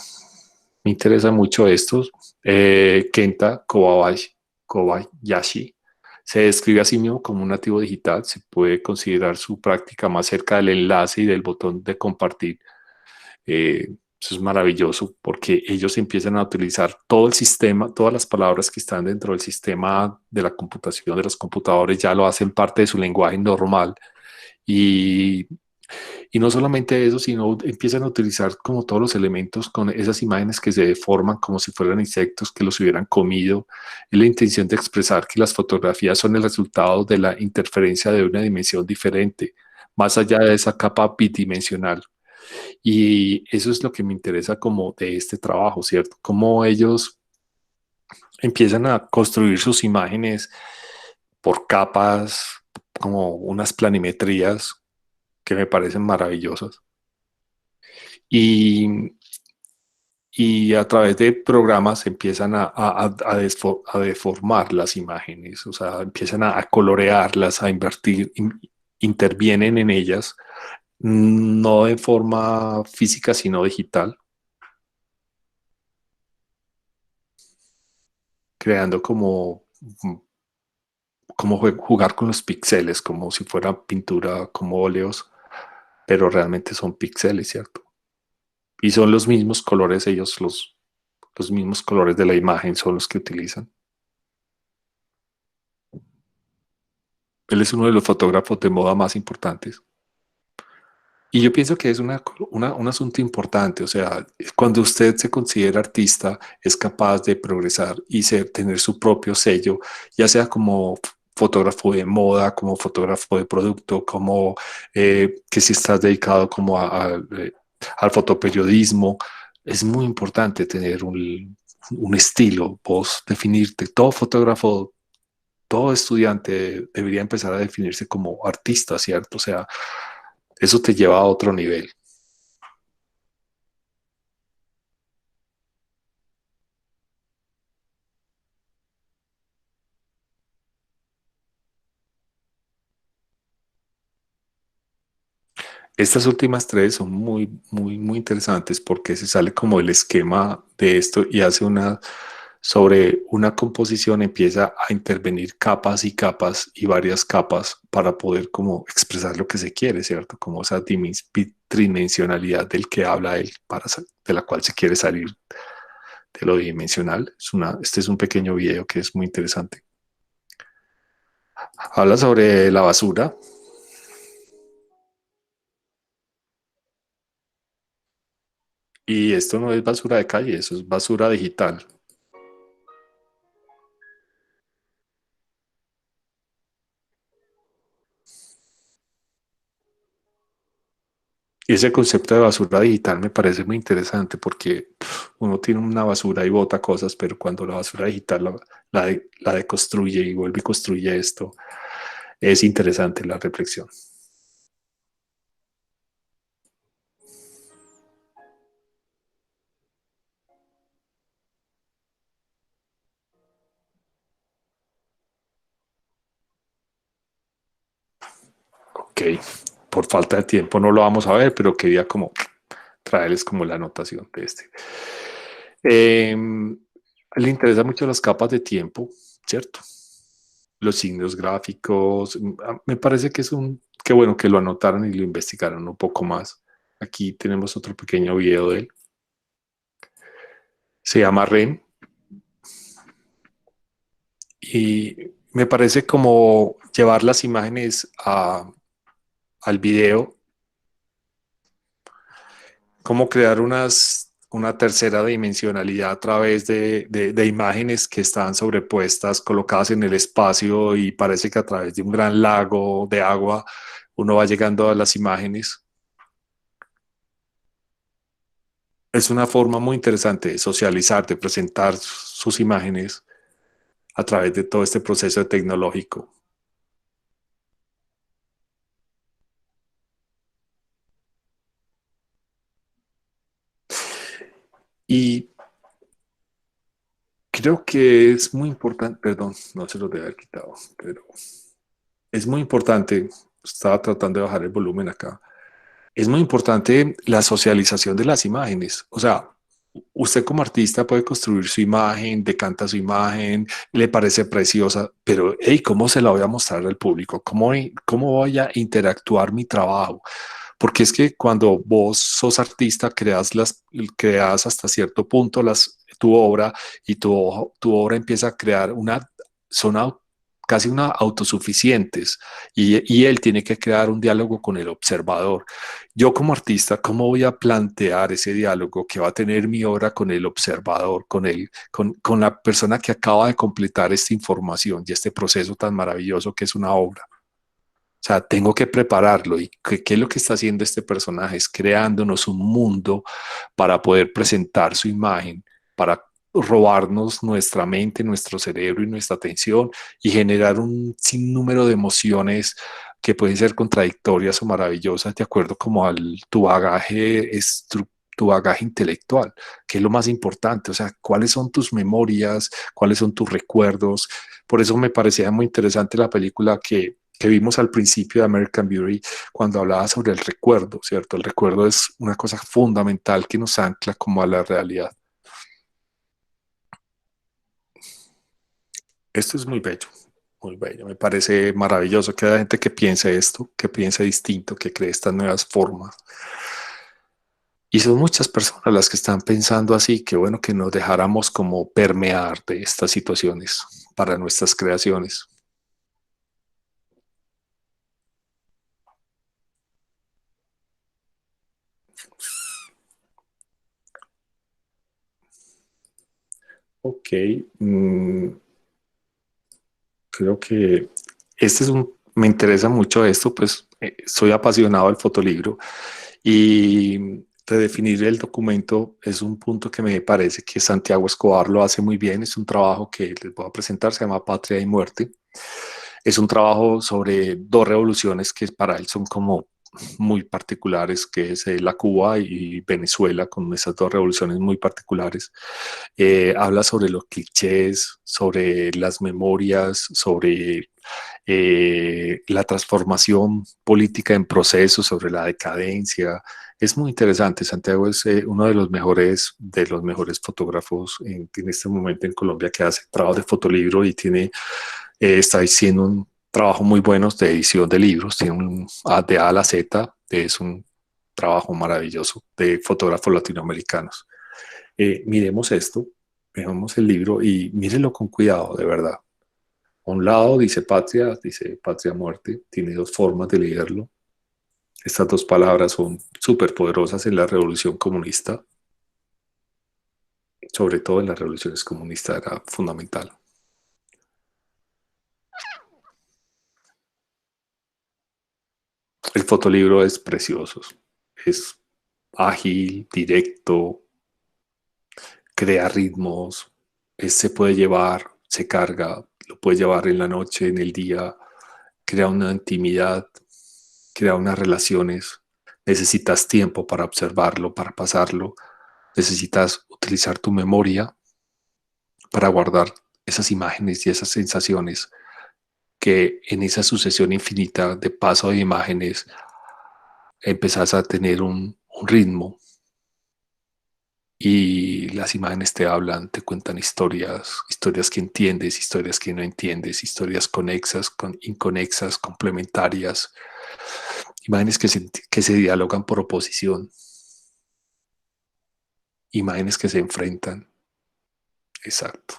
interesa mucho esto. Kenta Kobayashi se describe a sí mismo como un nativo digital. Se puede considerar su práctica más cerca del enlace y del botón de compartir. Eso es maravilloso porque ellos empiezan a utilizar todo el sistema, todas las palabras que están dentro del sistema de la computación, de los computadores, ya lo hacen parte de su lenguaje normal. Y no solamente eso, sino empiezan a utilizar como todos los elementos con esas imágenes que se deforman como si fueran insectos que los hubieran comido. Es la intención de expresar que las fotografías son el resultado de la interferencia de una dimensión diferente, más allá de esa capa bidimensional. Y eso es lo que me interesa como de este trabajo, ¿cierto? Cómo ellos empiezan a construir sus imágenes por capas, como unas planimetrías que me parecen maravillosas. Y, y a través de programas empiezan a deformar las imágenes, o sea, empiezan a colorearlas, a invertir, intervienen en ellas, no de forma física, sino digital, creando como jugar con los píxeles, como si fuera pintura, como óleos, pero realmente son píxeles, ¿cierto? Y son los mismos colores, ellos los mismos colores de la imagen son los que utilizan. Él es uno de los fotógrafos de moda más importantes. Y yo pienso que es un asunto importante, o sea, cuando usted se considera artista, es capaz de progresar y tener su propio sello, ya sea como fotógrafo de moda, como fotógrafo de producto, como que si estás dedicado como al fotoperiodismo. Es muy importante tener un estilo, vos definirte. Todo fotógrafo, todo estudiante debería empezar a definirse como artista, ¿cierto? O sea, eso te lleva a otro nivel. Estas últimas tres son muy, muy, muy interesantes porque se sale como el esquema de esto y hace sobre una composición, empieza a intervenir capas y capas y varias capas para poder como expresar lo que se quiere, ¿cierto? Como esa tridimensionalidad del que habla él, de la cual se quiere salir de lo dimensional. Este es un pequeño video que es muy interesante. Habla sobre la basura. Y esto no es basura de calle, eso es basura digital. Y ese concepto de basura digital me parece muy interesante porque uno tiene una basura y bota cosas, pero cuando la basura digital la deconstruye y vuelve y construye esto, es interesante la reflexión. Ok, por falta de tiempo no lo vamos a ver, pero quería como traerles como la anotación de este. Le interesa mucho las capas de tiempo, ¿cierto? Los signos gráficos. Me parece que qué bueno que lo anotaron y lo investigaron un poco más. Aquí tenemos otro pequeño video de él. Se llama REM y me parece como llevar las imágenes al video, como crear una tercera dimensionalidad a través de imágenes que están sobrepuestas, colocadas en el espacio y parece que a través de un gran lago de agua uno va llegando a las imágenes. Es una forma muy interesante de socializar, de presentar sus imágenes a través de todo este proceso tecnológico. Y creo que es muy importante, perdón, no se lo debe haber quitado, pero es muy importante, estaba tratando de bajar el volumen acá, es muy importante la socialización de las imágenes. O sea, usted como artista puede construir su imagen, decanta su imagen, le parece preciosa, pero hey, ¿cómo se la voy a mostrar al público? ¿Cómo voy a interactuar mi trabajo? Porque es que cuando vos sos artista, creas hasta cierto punto tu obra y tu obra empieza a crear son casi una autosuficientes y él tiene que crear un diálogo con el observador. Yo como artista, ¿cómo voy a plantear ese diálogo que va a tener mi obra con el observador, con la persona que acaba de completar esta información y este proceso tan maravilloso que es una obra? O sea, tengo que prepararlo. ¿Y qué es lo que está haciendo este personaje? Es creándonos un mundo para poder presentar su imagen, para robarnos nuestra mente, nuestro cerebro y nuestra atención y generar un sinnúmero de emociones que pueden ser contradictorias o maravillosas de acuerdo como tu bagaje tu bagaje intelectual, que es lo más importante, o sea, cuáles son tus memorias, cuáles son tus recuerdos. Por eso me parecía muy interesante la película que vimos al principio de American Beauty cuando hablaba sobre el recuerdo, ¿cierto? El recuerdo es una cosa fundamental que nos ancla como a la realidad. Esto es muy bello, muy bello. Me parece maravilloso que haya gente que piense esto, que piense distinto, que cree estas nuevas formas. Y son muchas personas las que están pensando así, que bueno que nos dejáramos como permear de estas situaciones para nuestras creaciones. Ok, creo que Me interesa mucho esto, pues soy apasionado del fotolibro y redefinir el documento es un punto que me parece que Santiago Escobar lo hace muy bien. Es un trabajo que les voy a presentar, se llama Patria y Muerte. Es un trabajo sobre dos revoluciones que para él son como muy particulares, que es la Cuba y Venezuela, con esas dos revoluciones muy particulares. Habla sobre los clichés, sobre las memorias, sobre la transformación política en proceso, sobre la decadencia. Es muy interesante. Santiago es uno de los mejores fotógrafos en este momento en Colombia que hace trabajo de fotolibro y está haciendo un trabajo muy bueno de edición de libros. Tiene de A a la Z, es un trabajo maravilloso de fotógrafos latinoamericanos. Miremos esto, veamos el libro y mírenlo con cuidado, de verdad. A un lado dice patria, muerte. Tiene dos formas de leerlo. Estas dos palabras son súper poderosas en la revolución comunista. Sobre todo en las revoluciones comunistas era fundamental. El fotolibro es precioso. Es ágil, directo, crea ritmos. Se puede llevar, se carga, lo puede llevar en la noche, en el día. Crea una intimidad, crea unas relaciones. Necesitas tiempo para observarlo, para pasarlo. Necesitas utilizar tu memoria para guardar esas imágenes y esas sensaciones que en esa sucesión infinita de paso de imágenes empezás a tener un ritmo y las imágenes te hablan, te cuentan historias, historias que entiendes, historias que no entiendes, historias conexas, inconexas, complementarias, imágenes que se dialogan por oposición, imágenes que se enfrentan. Exacto.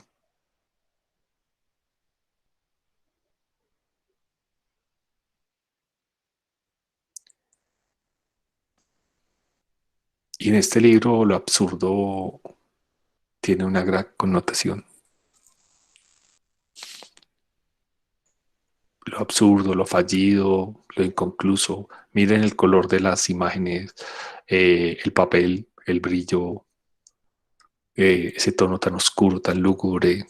Y en este libro lo absurdo tiene una gran connotación. Lo absurdo, lo fallido, lo inconcluso. Miren el color de las imágenes, el papel, el brillo, ese tono tan oscuro, tan lúgubre.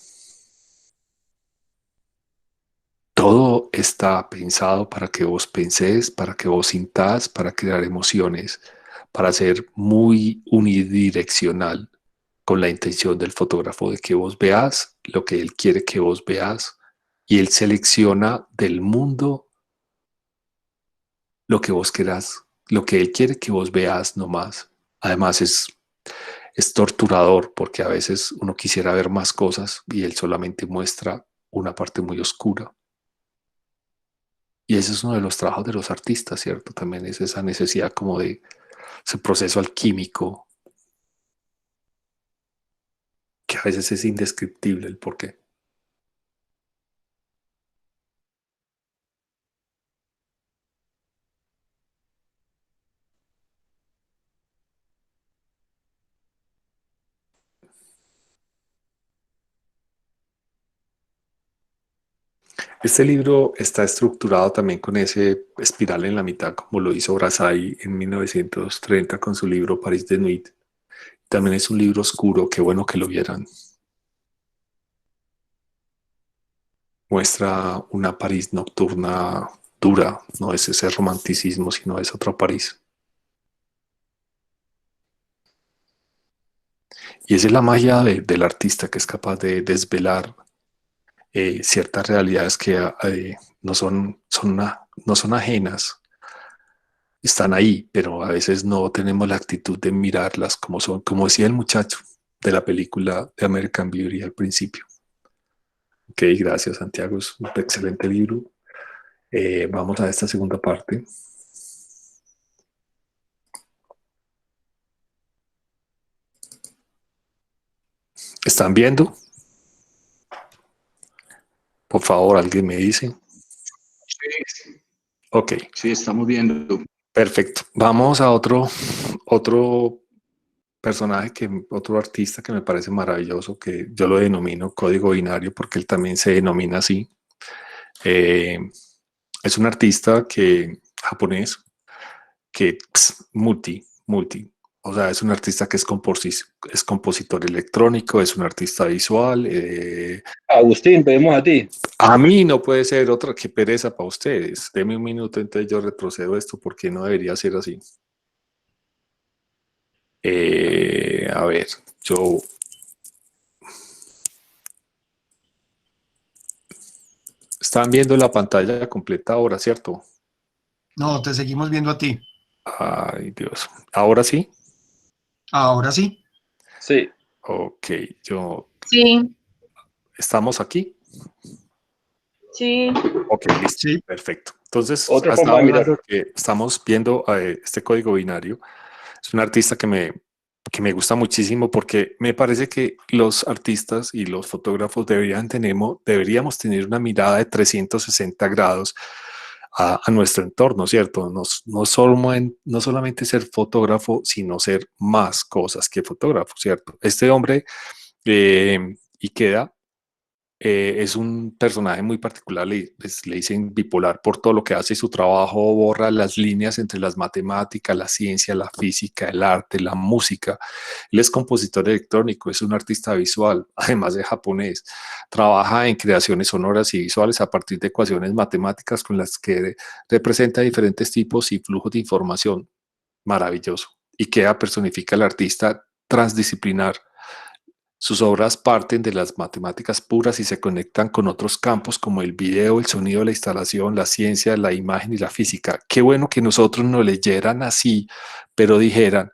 Todo está pensado para que vos pensés, para que vos sintás, para crear emociones, para ser muy unidireccional con la intención del fotógrafo de que vos veas lo que él quiere que vos veas y él selecciona del mundo lo que vos querás, lo que él quiere que vos veas nomás. Además es torturador porque a veces uno quisiera ver más cosas y él solamente muestra una parte muy oscura. Y ese es uno de los trabajos de los artistas, ¿cierto? También es esa necesidad como de ese proceso alquímico que a veces es indescriptible el porqué. Este libro está estructurado también con ese espiral en la mitad, como lo hizo Brassai en 1930 con su libro París de Nuit. También es un libro oscuro, qué bueno que lo vieran. Muestra una París nocturna dura, no es ese romanticismo, sino es otro París. Y esa es la magia del artista que es capaz de desvelar ciertas realidades que no son ajenas, están ahí, pero a veces no tenemos la actitud de mirarlas como son, como decía el muchacho de la película de American Beauty al principio. Ok, gracias Santiago, es un excelente libro. Vamos a esta segunda parte. ¿Están viendo? Por favor, alguien me dice. Sí, Ok, sí, estamos viendo. perfecto. Vamos a otro personaje, otro artista que me parece maravilloso, que yo lo denomino código binario porque él también se denomina así. Eh, es un artista japonés que multi. O sea, es un artista que es compositor electrónico, es un artista visual. Agustín, pedimos a ti. A mí no puede ser otra que pereza para ustedes. Deme un minuto, entonces yo retrocedo esto porque no debería ser así. A ver, yo... Están viendo la pantalla completa ahora, ¿cierto? No, te seguimos viendo a ti. Ay, Dios. ¿Ahora sí? Ahora sí. Sí. Ok, Sí, ¿estamos aquí? sí. Ok, listo. Sí. Perfecto. Entonces, Otra hasta forma de ahora mirar. lo que estamos viendo este código binario es un artista que me gusta muchísimo porque me parece que los artistas y los fotógrafos deberíamos tener una mirada de 360 grados a nuestro entorno, ¿cierto? No solamente ser fotógrafo, sino ser más cosas que fotógrafo, ¿cierto? Este hombre, Ikeda, es un personaje muy particular, le dicen bipolar por todo lo que hace. Su trabajo borra las líneas entre las matemáticas, la ciencia, la física, el arte, la música. Él es compositor electrónico, es un artista visual, además de japonés. Trabaja en creaciones sonoras y visuales a partir de ecuaciones matemáticas con las que representa diferentes tipos y flujos de información. Maravilloso. Y queda personifica al artista transdisciplinar. Sus obras parten de las matemáticas puras y se conectan con otros campos como el video, el sonido, la instalación, la ciencia, la imagen y la física. Qué bueno que nosotros no leyeran así, pero dijeran,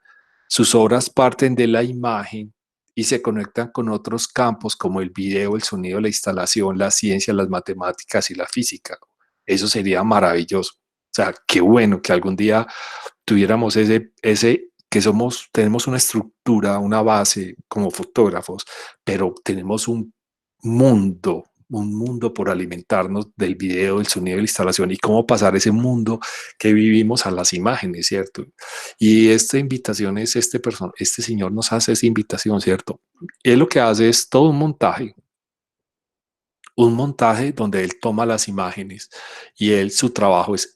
sus obras parten de la imagen y se conectan con otros campos como el video, el sonido, la instalación, la ciencia, las matemáticas y la física. Eso sería maravilloso. O sea, qué bueno que algún día tuviéramos ese que tenemos una estructura, una base como fotógrafos, pero tenemos un mundo por alimentarnos del video, del sonido, de la instalación y cómo pasar ese mundo que vivimos a las imágenes, ¿cierto? Y esta invitación es este señor nos hace esa invitación, ¿cierto? Él lo que hace es todo un montaje donde él toma las imágenes y su trabajo es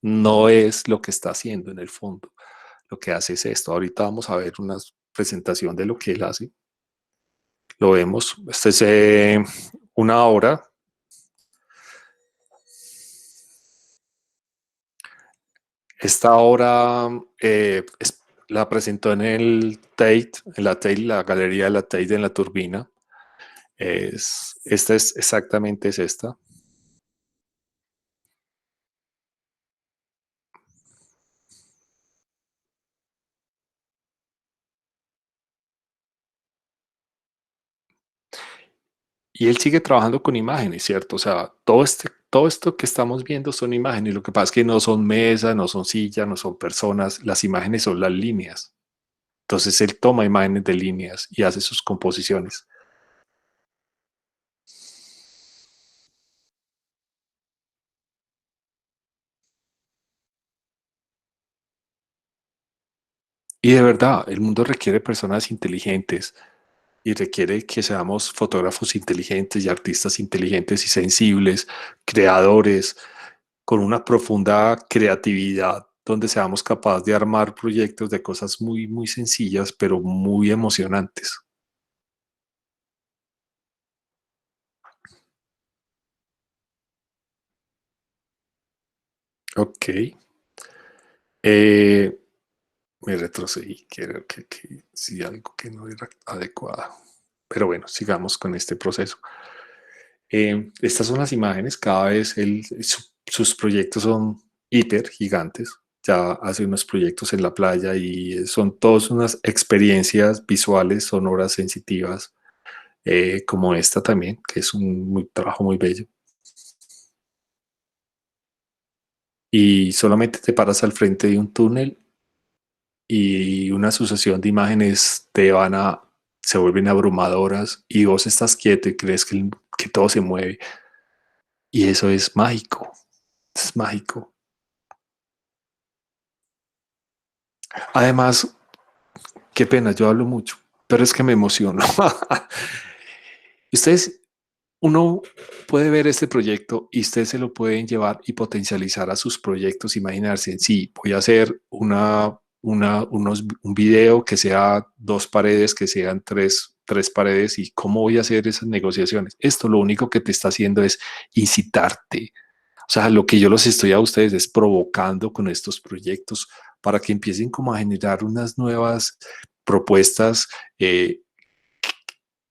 no es lo que está haciendo en el fondo. Lo que hace es esto. Ahorita vamos a ver una presentación de lo que él hace. Lo vemos. Este es una hora. Esta obra la presentó en el Tate, la galería de la Tate en la Turbina. Esta es exactamente esta. Y él sigue trabajando con imágenes, ¿cierto? O sea, todo esto que estamos viendo son imágenes. Lo que pasa es que no son mesas, no son sillas, no son personas. Las imágenes son las líneas. Entonces él toma imágenes de líneas y hace sus composiciones. Y de verdad, el mundo requiere personas inteligentes y requiere que seamos fotógrafos inteligentes y artistas inteligentes y sensibles, creadores, con una profunda creatividad, donde seamos capaces de armar proyectos de cosas muy, muy sencillas, pero muy emocionantes. Ok. Eh, Me retrocedí, creo que sí, algo que no era adecuado. Pero bueno, sigamos con este proceso. Estas son las imágenes, cada vez sus proyectos son hiper gigantes. Ya hace unos proyectos en la playa y son todas unas experiencias visuales, sonoras, sensitivas, como esta también, que es un trabajo muy bello. Y solamente te paras al frente de un túnel y una sucesión de imágenes se vuelven abrumadoras y vos estás quieto y crees que todo se mueve. Y eso es mágico, es mágico. Además, qué pena, yo hablo mucho, pero es que me emociono. Ustedes, uno puede ver este proyecto y usted se lo pueden llevar y potencializar a sus proyectos. Imaginarse, sí, voy a hacer un video que sea 2 paredes, que sean tres paredes, y cómo voy a hacer esas negociaciones. Esto lo único que te está haciendo es incitarte. O sea, lo que yo los estoy a ustedes es provocando con estos proyectos para que empiecen como a generar unas nuevas propuestas,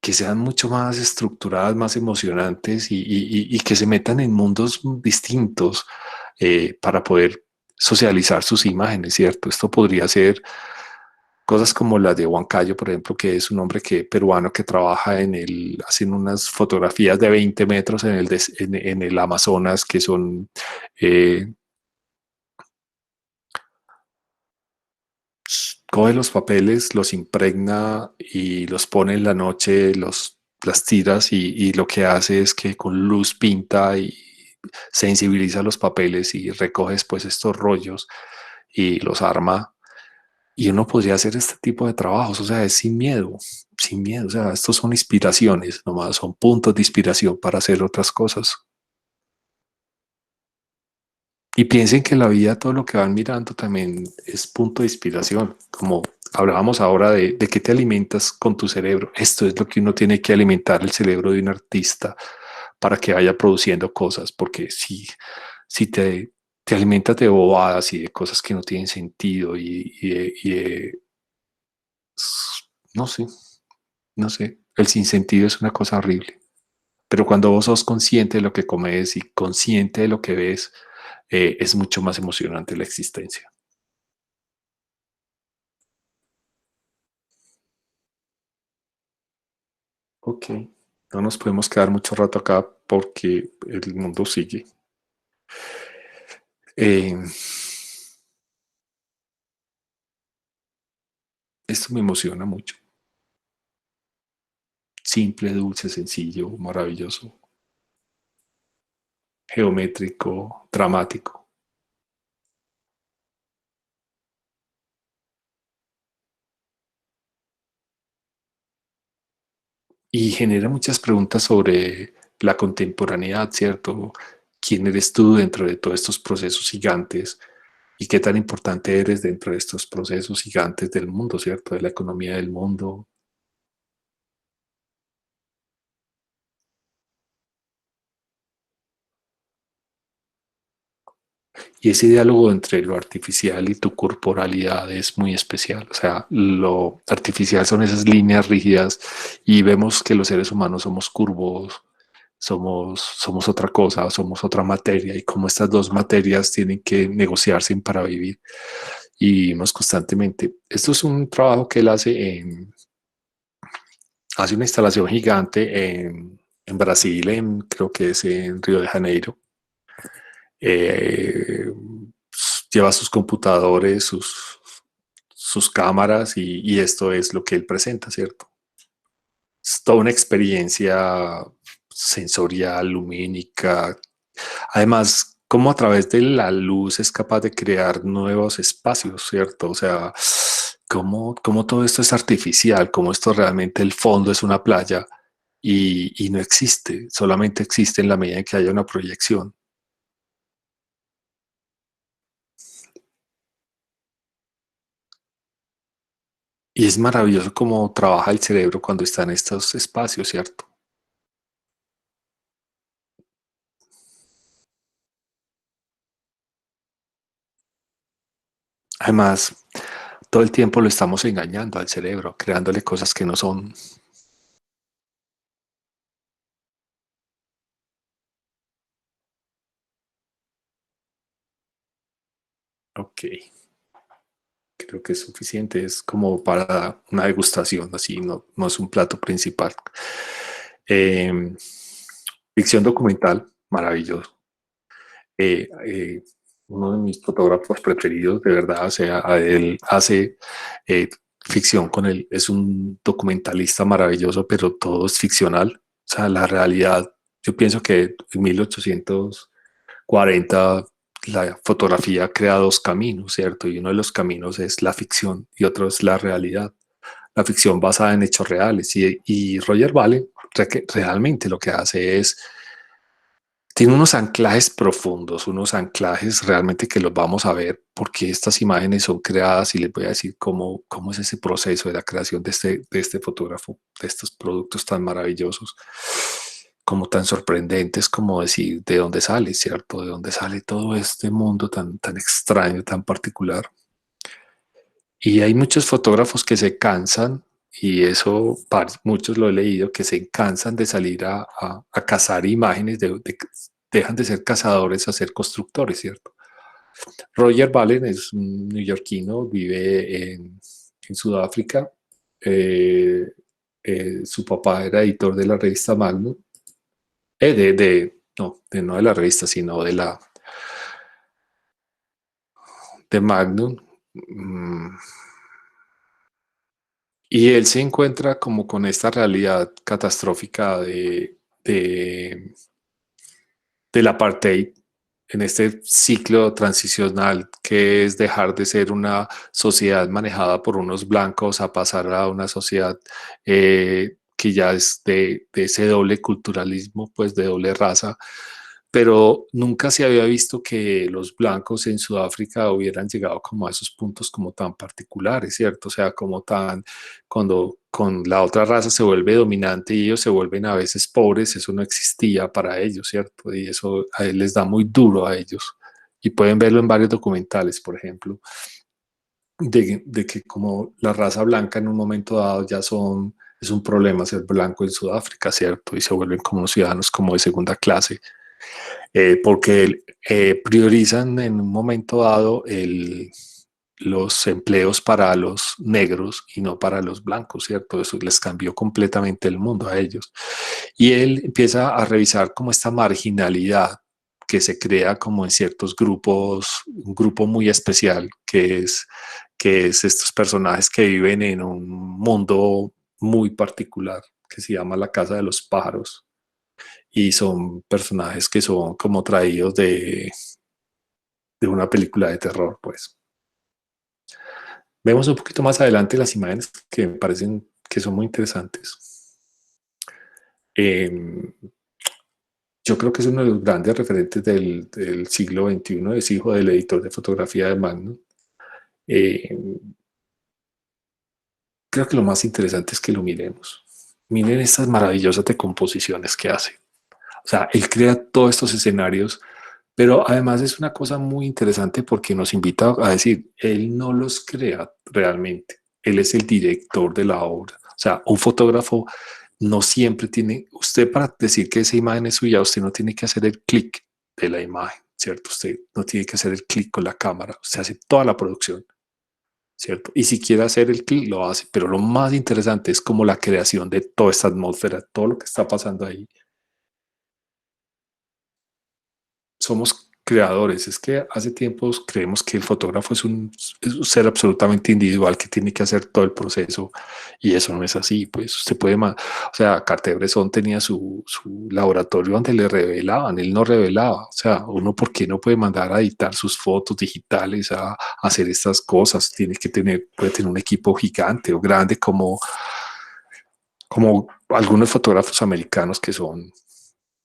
que sean mucho más estructuradas, más emocionantes, y que se metan en mundos distintos, para poder socializar sus imágenes, ¿cierto? Esto podría ser cosas como las de Huancayo, por ejemplo, que es un hombre peruano que trabaja hacen unas fotografías de 20 metros en el Amazonas, que son... coge los papeles, los impregna y los pone en la noche, las tiras, y lo que hace es que con luz pinta y sensibiliza los papeles y recoge después estos rollos y los arma. Y uno podría hacer este tipo de trabajos, o sea, es sin miedo, sin miedo. O sea, estos son inspiraciones, nomás son puntos de inspiración para hacer otras cosas. Y piensen que en la vida todo lo que van mirando también es punto de inspiración, como hablábamos ahora de qué te alimentas con tu cerebro. Esto es lo que uno tiene que alimentar, el cerebro de un artista, para que vaya produciendo cosas, porque si te alimentas de bobadas y de cosas que no tienen sentido no sé, no sé, el sinsentido es una cosa horrible. Pero cuando vos sos consciente de lo que comes y consciente de lo que ves, es mucho más emocionante la existencia. Ok, no nos podemos quedar mucho rato acá porque el mundo sigue. Esto me emociona mucho. Simple, dulce, sencillo, maravilloso, geométrico, dramático. Y genera muchas preguntas sobre la contemporaneidad, ¿cierto? ¿Quién eres tú dentro de todos estos procesos gigantes? ¿Y qué tan importante eres dentro de estos procesos gigantes del mundo, ¿cierto? De la economía del mundo. Y ese diálogo entre lo artificial y tu corporalidad es muy especial. O sea, lo artificial son esas líneas rígidas, y vemos que los seres humanos somos curvos, somos otra cosa, somos otra materia, y cómo estas dos materias tienen que negociarse para vivir. Y vivimos constantemente. Esto es un trabajo que él hace una instalación gigante en Brasil, creo que es en Río de Janeiro. Eh, Lleva sus computadores, sus cámaras, y esto es lo que él presenta, ¿cierto? Es toda una experiencia sensorial, lumínica. Además, cómo a través de la luz es capaz de crear nuevos espacios, ¿cierto? O sea, cómo todo esto es artificial, cómo esto realmente el fondo es una playa, y no existe, solamente existe en la medida en que haya una proyección. Y es maravilloso cómo trabaja el cerebro cuando está en estos espacios, ¿cierto? Además, todo el tiempo lo estamos engañando al cerebro, creándole cosas que no son. Ok, creo que es suficiente, es como para una degustación, así, no es un plato principal. Eh, Ficción documental, maravilloso. Uno de mis fotógrafos preferidos, de verdad, o sea, él hace ficción con él, es un documentalista maravilloso, pero todo es ficcional. O sea, la realidad, yo pienso que en 1840 la fotografía crea dos caminos, ¿cierto? Y uno de los caminos es la ficción y otro es la realidad. La ficción basada en hechos reales. Y Roger Balen realmente lo que hace es, tiene unos anclajes profundos, unos anclajes realmente que los vamos a ver, porque estas imágenes son creadas y les voy a decir cómo es ese proceso de la creación de este fotógrafo, de estos productos tan maravillosos, como tan sorprendentes, como decir de dónde sale, ¿cierto? De dónde sale todo este mundo tan extraño, tan particular. Y hay muchos fotógrafos que se cansan, y eso muchos lo he leído, que se cansan de salir a cazar imágenes, dejan de ser cazadores a ser constructores, ¿cierto? Roger Ballen es un neoyorquino, vive en Sudáfrica. Su papá era editor de la revista Magnum. No de la revista, sino de Magnum. Y él se encuentra como con esta realidad catastrófica del apartheid, en este ciclo transicional que es dejar de ser una sociedad manejada por unos blancos a pasar a una sociedad que ya es de ese doble culturalismo, pues de doble raza. Pero nunca se había visto que los blancos en Sudáfrica hubieran llegado como a esos puntos como tan particulares, ¿cierto? O sea, como cuando con la otra raza se vuelve dominante y ellos se vuelven a veces pobres, eso no existía para ellos, ¿cierto? Y eso a él les da muy duro a ellos. Y pueden verlo en varios documentales, por ejemplo, de que como la raza blanca en un momento dado es un problema ser blanco en Sudáfrica, ¿cierto? Y se vuelven como unos ciudadanos como de segunda clase. Porque priorizan en un momento dado los empleos para los negros y no para los blancos, ¿cierto? Eso les cambió completamente el mundo a ellos. Y él empieza a revisar como esta marginalidad que se crea como en ciertos grupos, un grupo muy especial que es estos personajes que viven en un mundo muy particular que se llama la Casa de los Pájaros. Y son personajes que son como traídos de una película de terror, pues. Vemos un poquito más adelante las imágenes que me parecen que son muy interesantes. Yo creo que es uno de los grandes referentes del siglo XXI, es hijo del editor de fotografía de Magnum. Creo que lo más interesante es que lo miremos. Miren estas maravillosas decomposiciones que hace. O sea, él crea todos estos escenarios, pero además es una cosa muy interesante porque nos invita a decir, él no los crea realmente, él es el director de la obra. O sea, un fotógrafo no siempre tiene, usted para decir que esa imagen es suya, usted no tiene que hacer el clic de la imagen, ¿cierto? Usted no tiene que hacer el clic con la cámara, usted hace toda la producción, ¿cierto? Y si quiere hacer el clic, lo hace, pero lo más interesante es como la creación de toda esta atmósfera, todo lo que está pasando ahí. Somos creadores. Es que hace tiempos creemos que el fotógrafo es un ser absolutamente individual que tiene que hacer todo el proceso, y eso no es así. Pues usted puede, o sea, Cartier-Bresson tenía su laboratorio donde le revelaban, él no revelaba. O sea, uno, ¿por qué no puede mandar a editar sus fotos digitales, a hacer estas cosas? Puede tener un equipo gigante o grande como algunos fotógrafos americanos que son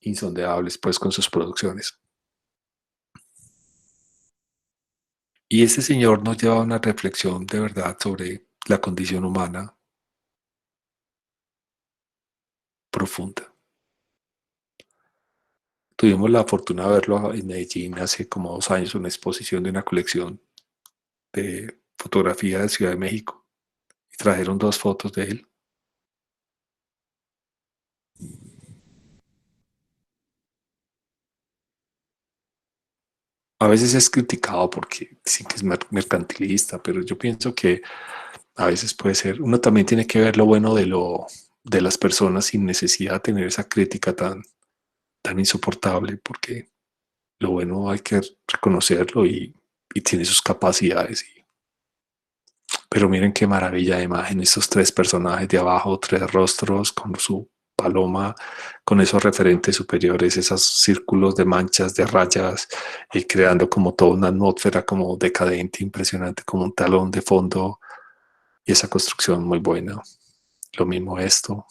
insondeables pues con sus producciones. Y ese señor nos lleva a una reflexión de verdad sobre la condición humana profunda. Tuvimos la fortuna de verlo en Medellín hace como 2 años, una exposición de una colección de fotografía de Ciudad de México. Y trajeron 2 fotos de él. A veces es criticado porque dicen que es mercantilista, pero yo pienso que a veces puede ser. Uno también tiene que ver lo bueno de las personas sin necesidad de tener esa crítica tan insoportable, porque lo bueno hay que reconocerlo y tiene sus capacidades. Pero miren qué maravilla de imagen, estos 3 personajes de abajo, 3 rostros con su paloma, con esos referentes superiores, esos círculos de manchas, de rayas, y creando como toda una atmósfera como decadente, impresionante, como un talón de fondo, y esa construcción muy buena. Lo mismo esto.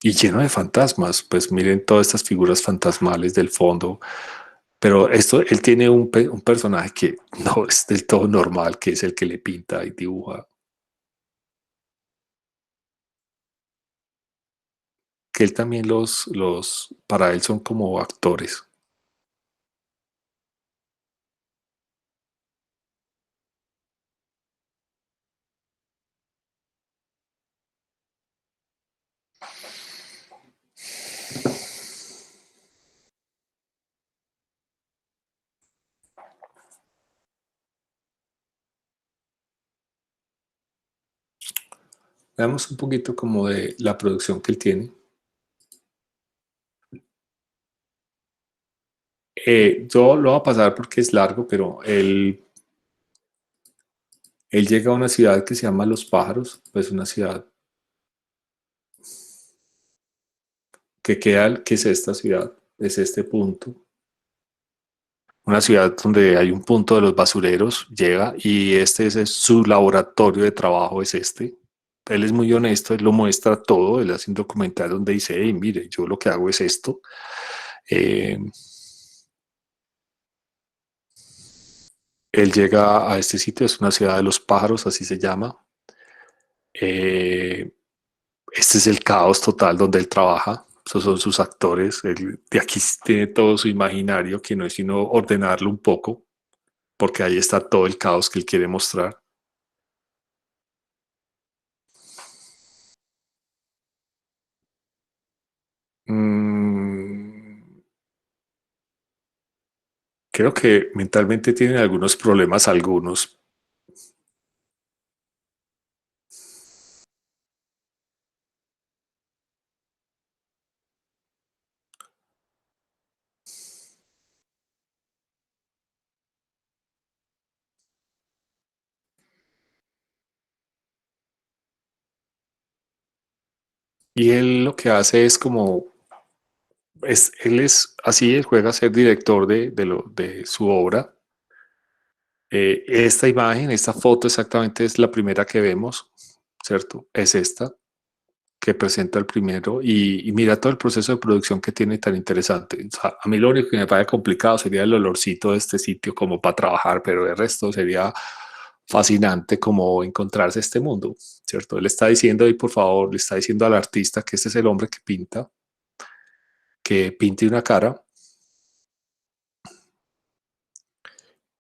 y lleno de fantasmas. Pues miren todas estas figuras fantasmales del fondo. Pero esto, él tiene un personaje que no es del todo normal, que es el que le pinta y dibuja. Que él también para él son como actores. Veamos un poquito como de la producción que él tiene. Yo lo voy a pasar porque es largo, pero él llega a una ciudad que se llama Los Pájaros, pues una ciudad que es esta ciudad, es este punto. Una ciudad donde hay un punto de los basureros, llega y su laboratorio de trabajo es este. Él es muy honesto, él lo muestra todo, él hace un documental donde dice, hey, mire, yo lo que hago es esto. Él llega a este sitio, es una ciudad de los pájaros, así se llama. Este es el caos total donde él trabaja. Esos son sus actores. Él de aquí tiene todo su imaginario, que no es sino ordenarlo un poco, porque ahí está todo el caos que él quiere mostrar. Creo que mentalmente tienen algunos problemas, algunos. Y él lo que hace es como, él es así, él juega a ser director de su obra. Esta imagen, esta foto exactamente es la primera que vemos, ¿cierto? Es esta que presenta el primero y mira todo el proceso de producción que tiene tan interesante. O sea, a mí lo único que me parece complicado sería el olorcito de este sitio como para trabajar, pero el resto sería fascinante como encontrarse este mundo, ¿cierto? Él está diciendo ahí, por favor, le está diciendo al artista que este es el hombre que pinte una cara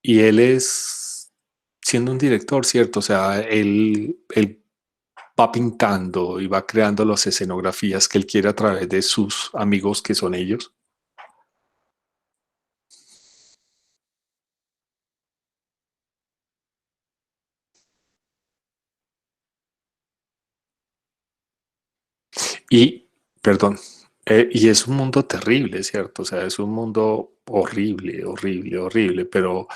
y él es siendo un director, ¿cierto? O sea, él va pintando y va creando las escenografías que él quiere a través de sus amigos que son ellos. Y, perdón, y es un mundo terrible, ¿cierto? O sea, es un mundo horrible, horrible, horrible, pero,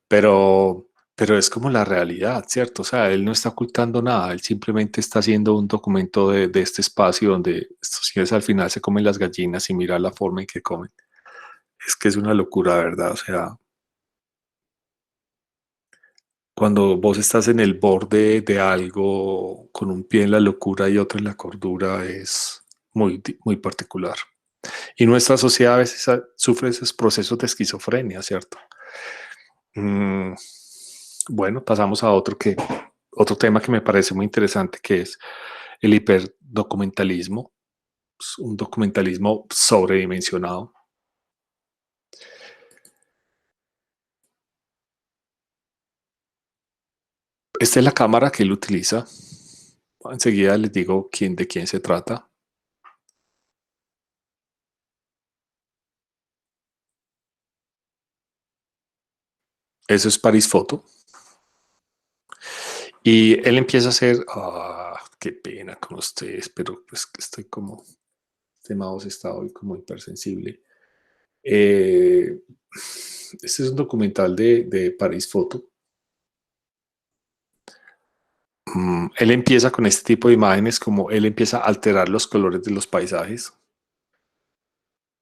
pero es como la realidad, ¿cierto? O sea, él no está ocultando nada, él simplemente está haciendo un documento de este espacio donde estos señores al final se comen las gallinas y mira la forma en que comen. Es que es una locura, ¿verdad? O sea, cuando vos estás en el borde de algo con un pie en la locura y otro en la cordura, es muy particular. Y nuestra sociedad a veces sufre esos procesos de esquizofrenia, ¿cierto? Mm, bueno, pasamos a otro tema que me parece muy interesante, que es el hiperdocumentalismo, un documentalismo sobredimensionado. Esta es la cámara que él utiliza. Enseguida les digo de quién se trata. Eso es Paris Photo. Y él empieza a hacer, qué pena con ustedes, pero pues que estoy como, este mouse está hoy como hipersensible. Este es un documental de Paris Photo. Él empieza con este tipo de imágenes, como él empieza a alterar los colores de los paisajes.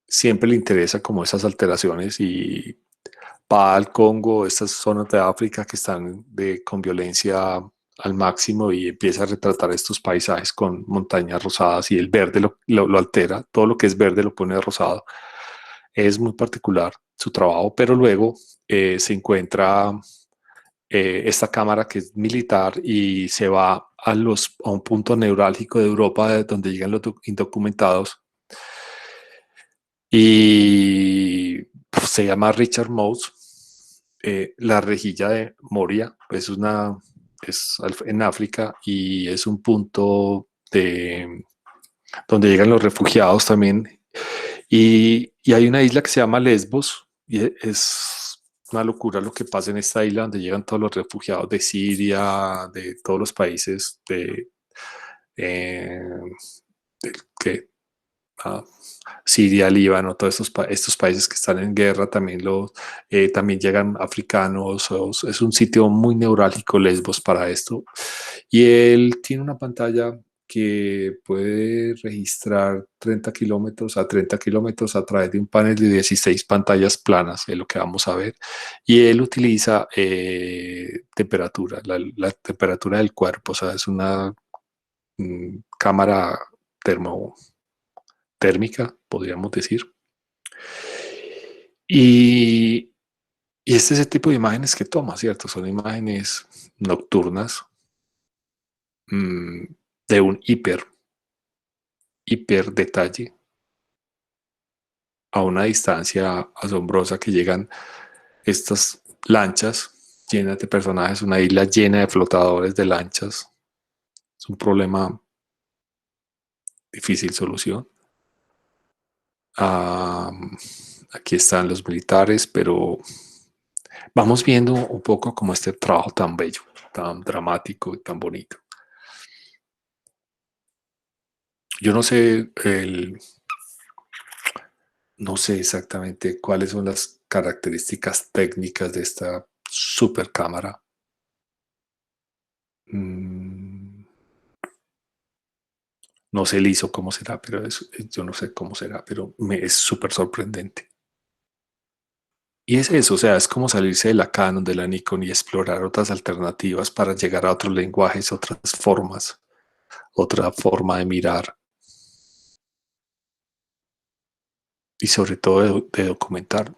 Siempre le interesa como esas alteraciones y va al Congo, estas zonas de África que están con violencia al máximo y empieza a retratar estos paisajes con montañas rosadas y el verde lo altera, todo lo que es verde lo pone rosado. Es muy particular su trabajo, pero luego se encuentra esta cámara que es militar y se va a un punto neurálgico de Europa donde llegan los indocumentados y pues, se llama Richard Mose. La rejilla de Moria es en África y es un punto donde llegan los refugiados también. Y hay una isla que se llama Lesbos y es una locura lo que pasa en esta isla donde llegan todos los refugiados de Siria, de todos los países eh, que Siria, Líbano, todos estos países que están en guerra, también llegan africanos, es un sitio muy neurálgico Lesbos para esto. Y él tiene una pantalla que puede registrar 30 kilómetros a través de un panel de 16 pantallas planas, es lo que vamos a ver. Y él utiliza temperatura, la temperatura del cuerpo, o sea, es una cámara térmica, podríamos decir. Y este es el tipo de imágenes que toma, ¿cierto? Son imágenes nocturnas de un hiper detalle a una distancia asombrosa que llegan estas lanchas llenas de personajes, una isla llena de flotadores de lanchas. Es un problema difícil solución. Aquí están los militares, pero vamos viendo un poco como este trabajo tan bello, tan dramático y tan bonito. Yo no sé exactamente cuáles son las características técnicas de esta super cámara. No sé el ISO cómo será, pero yo no sé cómo será, pero es súper sorprendente. Y es eso, o sea, es como salirse de la Canon, de la Nikon y explorar otras alternativas para llegar a otros lenguajes, otras formas, otra forma de mirar y sobre todo de documentar.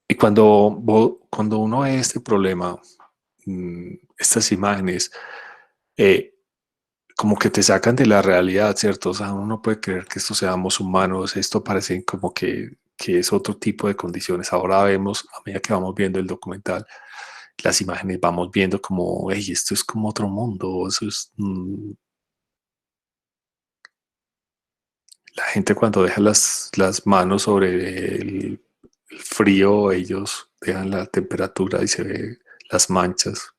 Y cuando uno ve este problema, estas imágenes, como que te sacan de la realidad, ¿cierto? O sea, uno no puede creer que estos seamos humanos, esto parece como que es otro tipo de condiciones. Ahora vemos, a medida que vamos viendo el documental, las imágenes vamos viendo como, hey, esto es como otro mundo, eso es... la gente cuando deja las manos sobre el frío, ellos dejan la temperatura y se ve las manchas.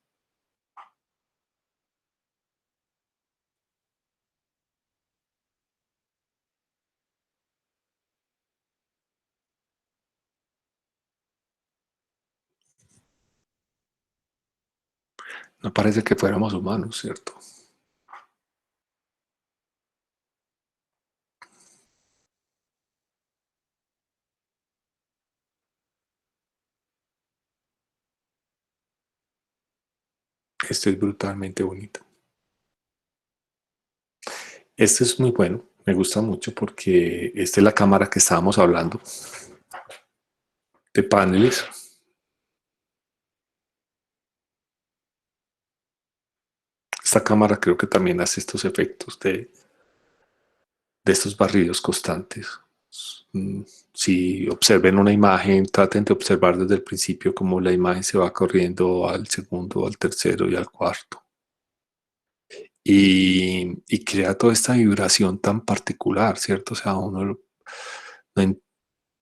No parece que fuéramos humanos, ¿cierto? Esto es brutalmente bonito. Este es muy bueno, me gusta mucho porque esta es la cámara que estábamos hablando de paneles. Esta cámara creo que también hace estos efectos de estos barridos constantes. Si observen una imagen, traten de observar desde el principio cómo la imagen se va corriendo al segundo, al tercero y al cuarto. Y crea toda esta vibración tan particular, ¿cierto? O sea,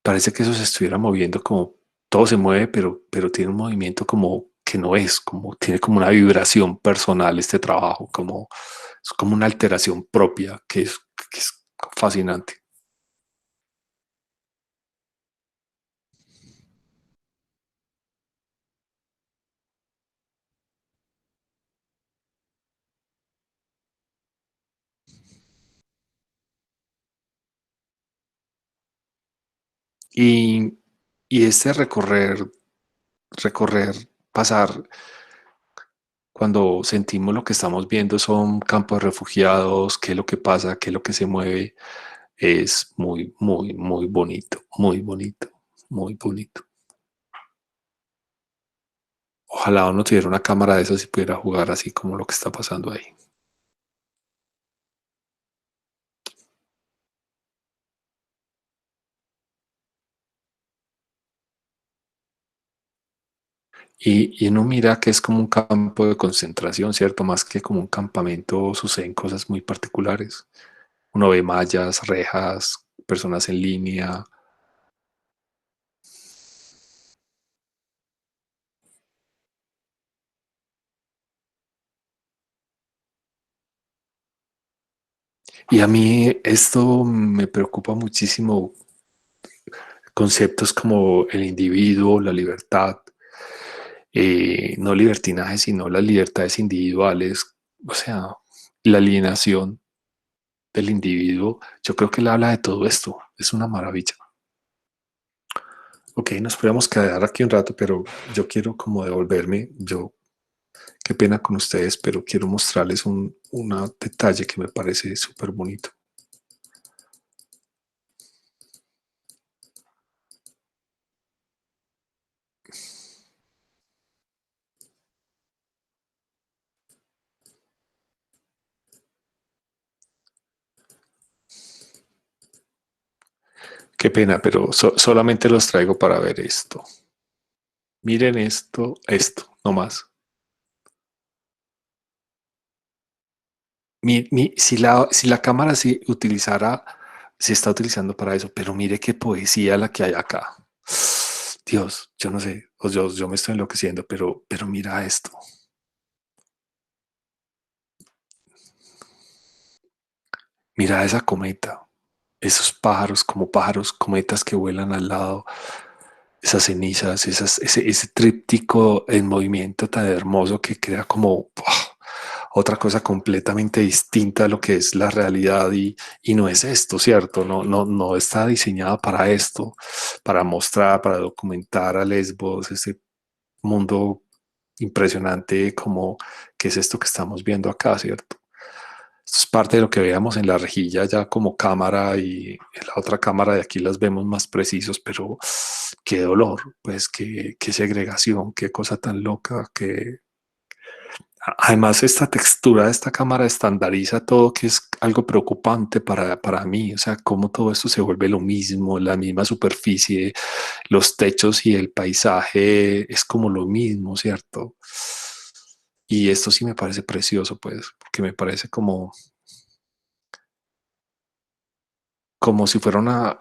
parece que eso se estuviera moviendo como todo se mueve, pero tiene un movimiento como que no es, como tiene como una vibración personal este trabajo, es como una alteración propia que es fascinante. Y este recorrer, pasar cuando sentimos lo que estamos viendo son campos de refugiados, qué es lo que pasa, qué es lo que se mueve, es muy, muy, muy bonito, muy bonito, muy bonito. Ojalá uno tuviera una cámara de esas y pudiera jugar así como lo que está pasando ahí. Y uno mira que es como un campo de concentración, ¿cierto? Más que como un campamento, suceden cosas muy particulares. Uno ve mallas, rejas, personas en línea. Y a mí esto me preocupa muchísimo. Conceptos como el individuo, la libertad, no libertinaje, sino las libertades individuales, o sea, la alienación del individuo. Yo creo que él habla de todo esto. Es una maravilla. Ok, nos podemos quedar aquí un rato, pero yo quiero como devolverme. Yo, qué pena con ustedes, pero quiero mostrarles un detalle que me parece súper bonito. Qué pena, pero solamente los traigo para ver esto. Miren esto, no más. Si la cámara se está utilizando para eso, pero mire qué poesía la que hay acá. Dios, yo no sé, yo me estoy enloqueciendo, pero mira esto. Mira esa cometa, esos pájaros, cometas que vuelan al lado, esas cenizas, ese tríptico en movimiento tan hermoso que crea como otra cosa completamente distinta a lo que es la realidad y no es esto, ¿cierto? No está diseñada para esto, para mostrar, para documentar a Lesbos, ese mundo impresionante como que es esto que estamos viendo acá, ¿cierto? Esto es parte de lo que veíamos en la rejilla ya como cámara y en la otra cámara de aquí las vemos más precisos, pero qué dolor, pues qué segregación, qué cosa tan loca, que además esta textura de esta cámara estandariza todo, que es algo preocupante para mí, o sea, cómo todo esto se vuelve lo mismo, la misma superficie, los techos y el paisaje es como lo mismo, ¿cierto? Y esto sí me parece precioso, pues, porque me parece como si fuera una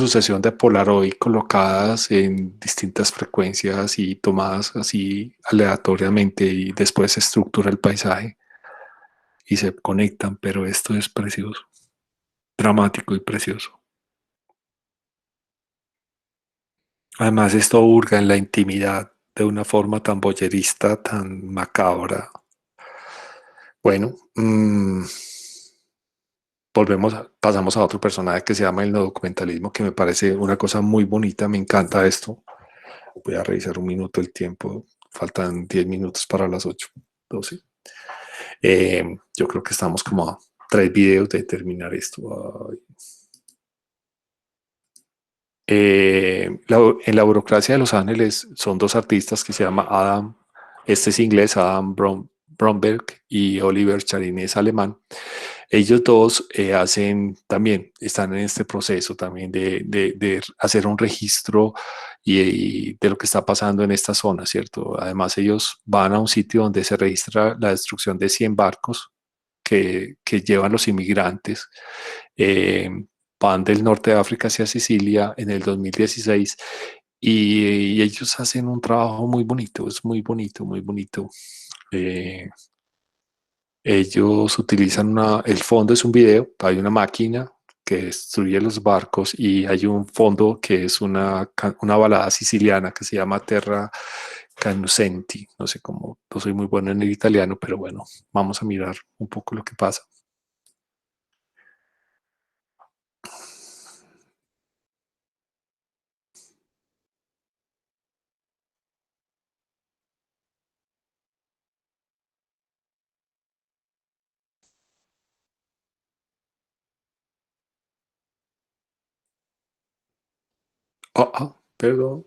sucesión de Polaroid colocadas en distintas frecuencias y tomadas así aleatoriamente y después se estructura el paisaje y se conectan, pero esto es precioso, dramático y precioso. Además, esto hurga en la intimidad de una forma tan boyerista, tan macabra. Bueno, pasamos a otro personaje que se llama el documentalismo, que me parece una cosa muy bonita, me encanta esto. Voy a revisar un minuto el tiempo, faltan 10 minutos para las 8:12. Yo creo que estamos como a 3 videos de terminar esto. Ay. En la burocracia de Los Ángeles son dos artistas que se llama Adam, este es inglés, Adam Bromberg y Oliver Charin es alemán. Ellos dos hacen también, están en este proceso también de hacer un registro y de lo que está pasando en esta zona, ¿cierto? Además ellos van a un sitio donde se registra la destrucción de 100 barcos que llevan los inmigrantes. Eh, Van del norte de África hacia Sicilia en el 2016 y ellos hacen un trabajo muy bonito, es muy bonito, muy bonito. Eh, Ellos utilizan el fondo es un video, hay una máquina que destruye los barcos y hay un fondo que es una balada siciliana que se llama Terra Canusenti. No sé cómo, no soy muy bueno en el italiano, pero bueno, vamos a mirar un poco lo que pasa. Perdón.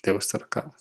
Debo estar acá.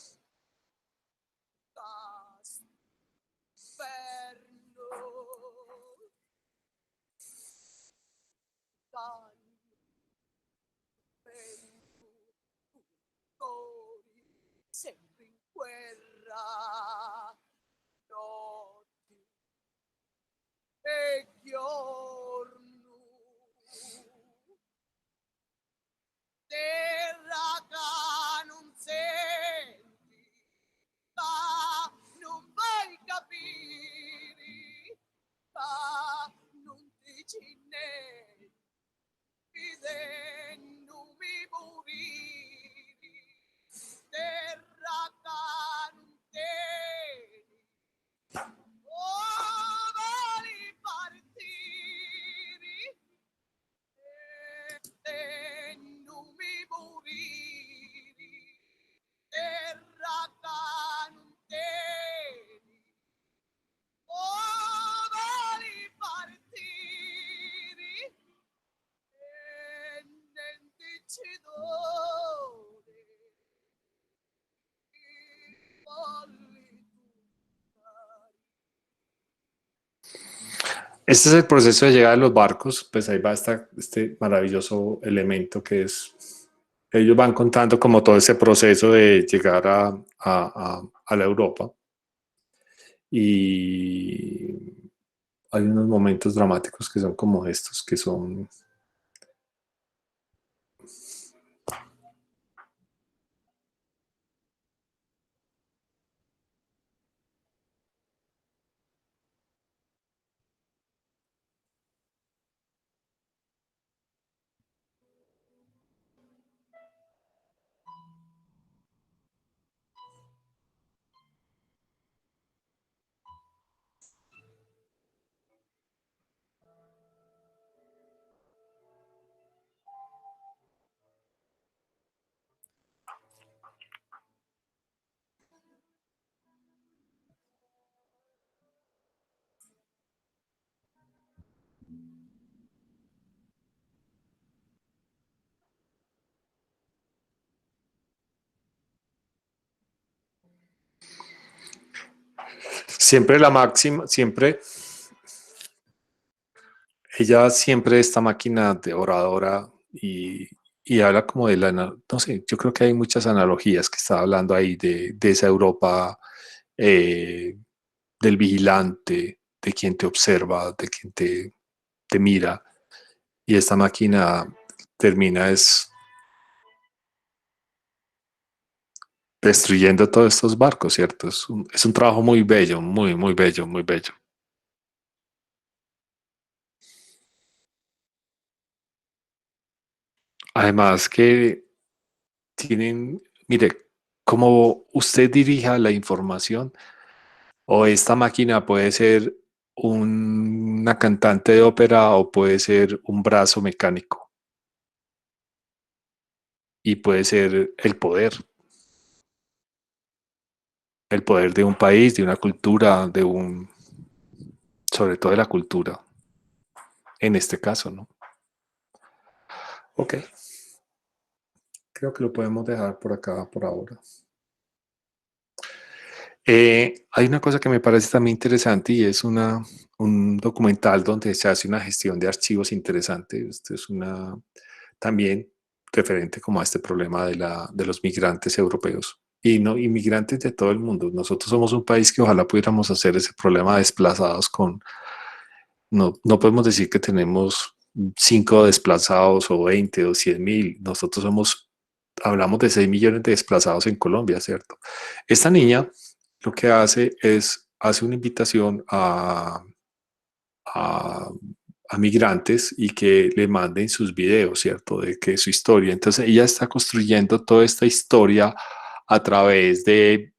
Este es el proceso de llegada de los barcos, pues ahí va este maravilloso elemento que es, ellos van contando como todo ese proceso de llegar a la Europa. Y hay unos momentos dramáticos que son como estos, que son... Siempre la máxima, siempre, ella siempre esta máquina de oradora y habla como de la, no sé, yo creo que hay muchas analogías que está hablando ahí de esa Europa, del vigilante, de quien te observa, de quien te mira, y esta máquina termina destruyendo todos estos barcos, ¿cierto? Es un trabajo muy bello, muy, muy bello, muy bello. Además que tienen, mire, como usted dirija la información, o esta máquina puede ser una cantante de ópera o puede ser un brazo mecánico y puede ser el poder de un país, de una cultura, sobre todo de la cultura, en este caso, ¿no? Ok, creo que lo podemos dejar por acá por ahora. Hay una cosa que me parece también interesante y es un documental donde se hace una gestión de archivos interesante. Esto es también referente como a este problema de los migrantes europeos y no inmigrantes de todo el mundo. Nosotros somos un país que ojalá pudiéramos hacer ese problema de desplazados no podemos decir que tenemos 5 desplazados o 20 o 100.000. Nosotros hablamos de 6 millones de desplazados en Colombia, ¿cierto? Esta niña lo que hace una invitación a migrantes y que le manden sus videos, ¿cierto? De que su historia. Entonces ella está construyendo toda esta historia a través de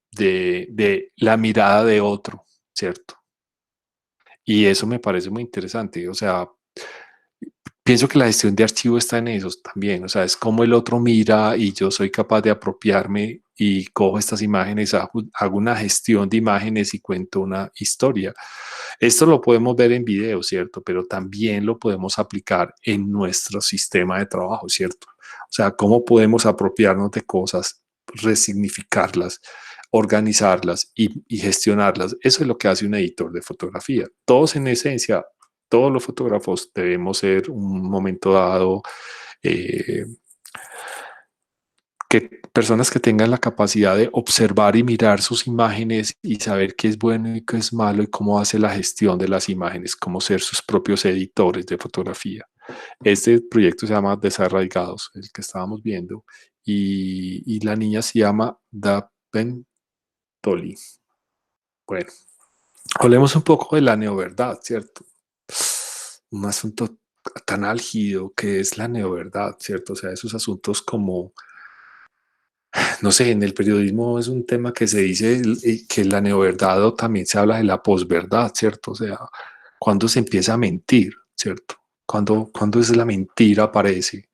la mirada de otro, ¿cierto? Y eso me parece muy interesante. O sea, pienso que la gestión de archivo está en eso también. O sea, es como el otro mira y yo soy capaz de apropiarme y cojo estas imágenes, hago una gestión de imágenes y cuento una historia. Esto lo podemos ver en video, ¿cierto? Pero también lo podemos aplicar en nuestro sistema de trabajo, ¿cierto? O sea, cómo podemos apropiarnos de cosas, resignificarlas, organizarlas y gestionarlas. Eso es lo que hace un editor de fotografía. Todos en esencia, todos los fotógrafos debemos ser un momento dado personas que tengan la capacidad de observar y mirar sus imágenes y saber qué es bueno y qué es malo y cómo hace la gestión de las imágenes, cómo ser sus propios editores de fotografía. Este proyecto se llama Desarraigados, el que estábamos viendo, y la niña se llama Dapen Toli. Bueno, hablemos un poco de la neoverdad, ¿cierto? Un asunto tan álgido que es la neoverdad, ¿cierto? O sea, esos asuntos como, no sé, en el periodismo es un tema que se dice que la neoverdad, o también se habla de la posverdad, ¿cierto? O sea, cuando se empieza a mentir, ¿cierto? Cuando es la mentira aparece.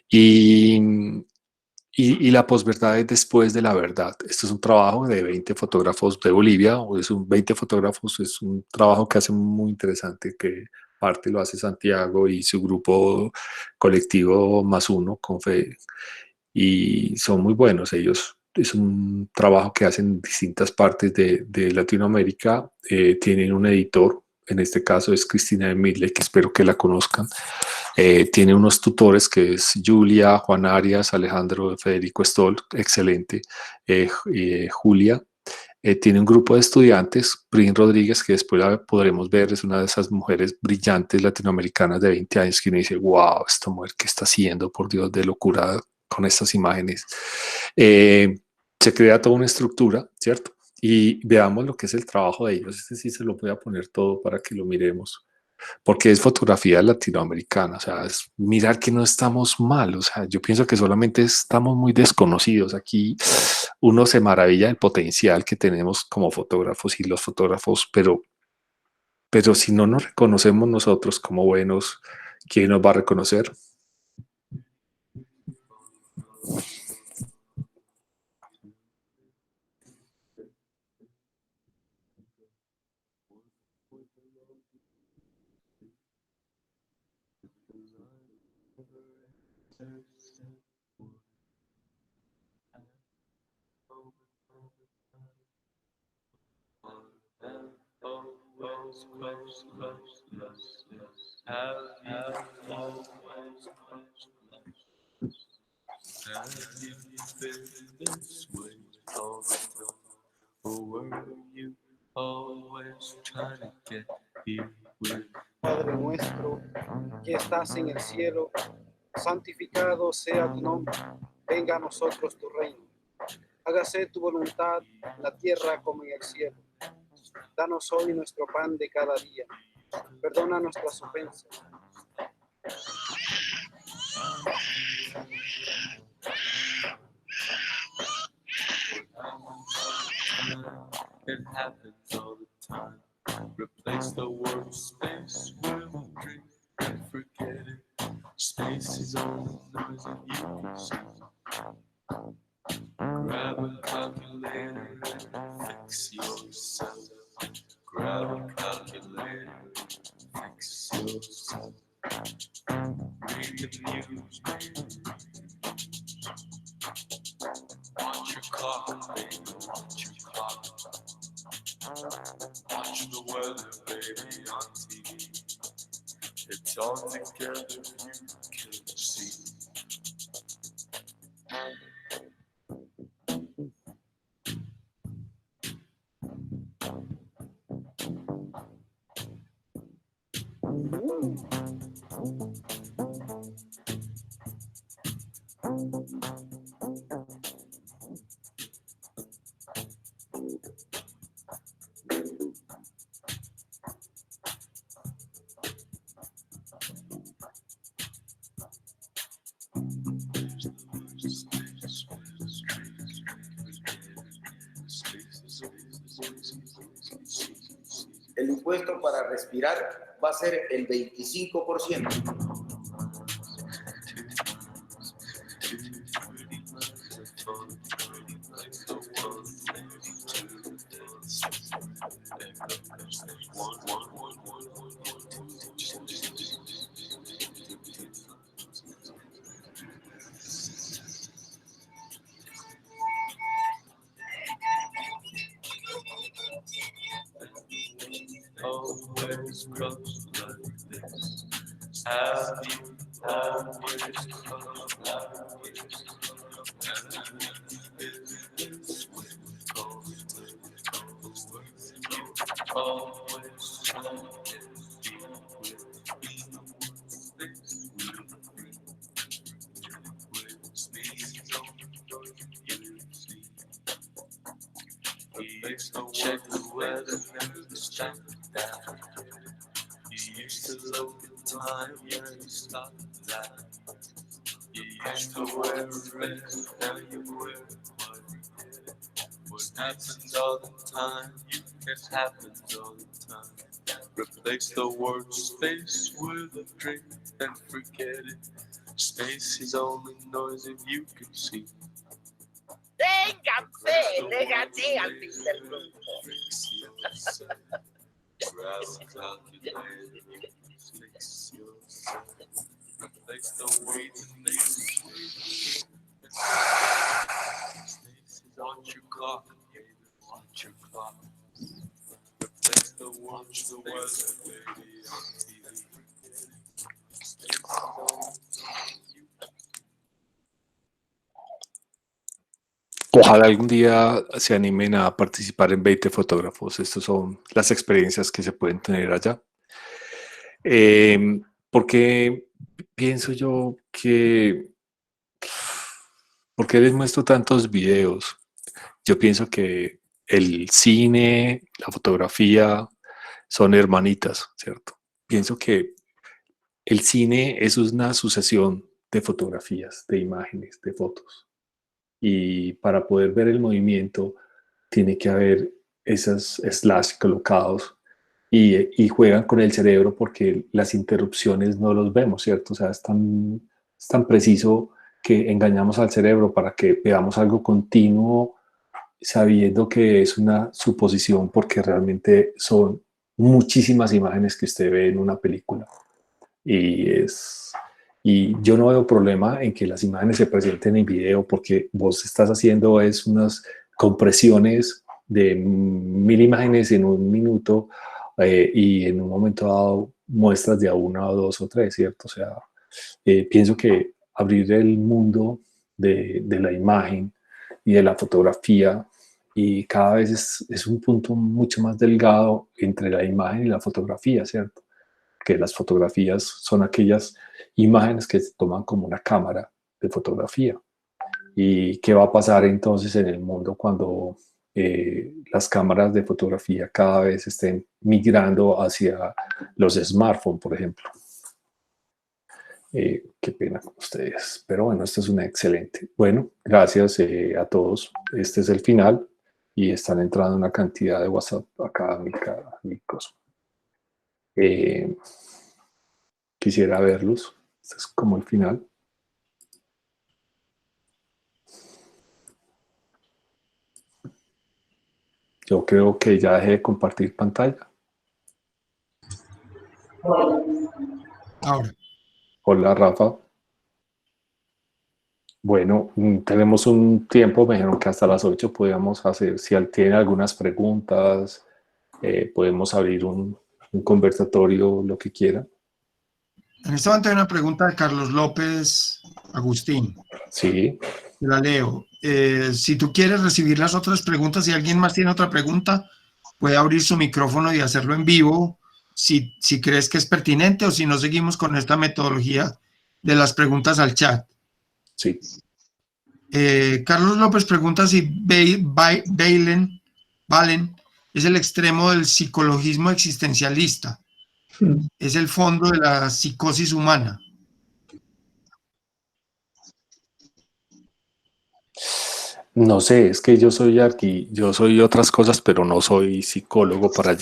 Y la posverdad es después de la verdad. Esto es un trabajo de 20 fotógrafos de Bolivia, o es un 20 fotógrafos, es un trabajo que hace muy interesante, que parte lo hace Santiago y su grupo colectivo +1 con Fe, y son muy buenos ellos. Es un trabajo que hacen en distintas partes de Latinoamérica. Tienen un editor, en este caso es Cristina Emile, que espero que la conozcan. Tiene unos tutores que es Julia, Juan Arias, Alejandro, Federico Stoll, excelente. Julia. Tiene un grupo de estudiantes, Prin Rodríguez, que después la podremos ver, es una de esas mujeres brillantes latinoamericanas de 20 años que uno dice, wow, esta mujer, ¿qué está haciendo? Por Dios, de locura con estas imágenes. Se crea toda una estructura, ¿cierto? Y veamos lo que es el trabajo de ellos. Este sí se lo voy a poner todo para que lo miremos, porque es fotografía latinoamericana. O sea, es mirar que no estamos mal. O sea, yo pienso que solamente estamos muy desconocidos. Aquí uno se maravilla del potencial que tenemos como fotógrafos y los fotógrafos, pero si no nos reconocemos nosotros como buenos, ¿quién nos va a reconocer? Padre nuestro, que estás en el cielo, santificado sea tu nombre, venga a nosotros tu reino. Hágase tu voluntad en la tierra como en el cielo. Danos hoy nuestro pan de cada día. Perdona nuestras ofensas. It happens all the time. Replace the word space with dream and forget it. Space is all the noise that you can see. Grab a calculator and fix yourself. Grab a calculator and fix yourself. Read the news, watch your clock, baby, watch your clock. Watch the weather, baby, on TV. It's all together, you can see. El impuesto para respirar va a ser el 25%. fingers crossed like this. Have you always felt like this? It's when it goes, you always want it. Check the weather, never check it down. You used to look at time, yeah, you stopped that. You used to wear a red, now you wear white. What happens all the time, it happens all the time. Replace the word space with a drink and forget it. Space is only noise if you can see. Légate al fin del grupo. Watch your clock, watch your clock. Replace the watch the weather, baby, on TV. Ojalá algún día se animen a participar en 20 fotógrafos. Estas son las experiencias que se pueden tener allá. Porque pienso yo que... ¿Por qué les muestro tantos videos? Yo pienso que el cine, la fotografía son hermanitas, ¿cierto? Pienso que el cine es una sucesión de fotografías, de imágenes, de fotos. Y para poder ver el movimiento tiene que haber esos slash colocados y juegan con el cerebro porque las interrupciones no los vemos, ¿cierto? O sea, es tan preciso que engañamos al cerebro para que veamos algo continuo sabiendo que es una suposición porque realmente son muchísimas imágenes que usted ve en una película. Y yo no veo problema en que las imágenes se presenten en video porque vos estás haciendo unas compresiones de 1000 imágenes en un minuto y en un momento dado muestras de a 1 o 2 o 3, ¿cierto? O sea, pienso que abrir el mundo de la imagen y de la fotografía y cada vez es un punto mucho más delgado entre la imagen y la fotografía, ¿cierto? Que las fotografías son aquellas imágenes que se toman como una cámara de fotografía. ¿Y qué va a pasar entonces en el mundo cuando las cámaras de fotografía cada vez estén migrando hacia los smartphones, por ejemplo? Qué pena con ustedes, pero bueno, esto es una excelente. Bueno, gracias a todos. Este es el final y están entrando una cantidad de WhatsApp acá a mi cosa. Quisiera verlos. Este es como el final. Yo creo que ya dejé de compartir pantalla. Ahora. Hola, Rafa. Bueno, tenemos un tiempo, me dijeron que hasta las 8 podíamos hacer, si tienen algunas preguntas, podemos abrir un conversatorio, lo que quieran. En este momento hay una pregunta de Carlos López Agustín. Sí. La leo. Si tú quieres recibir las otras preguntas, si alguien más tiene otra pregunta, puede abrir su micrófono y hacerlo en vivo, si crees que es pertinente o si no seguimos con esta metodología de las preguntas al chat. Sí. Carlos López pregunta si Valen es el extremo del psicologismo existencialista. Es el fondo de la psicosis humana. No sé, es que yo soy otras cosas, pero no soy psicólogo para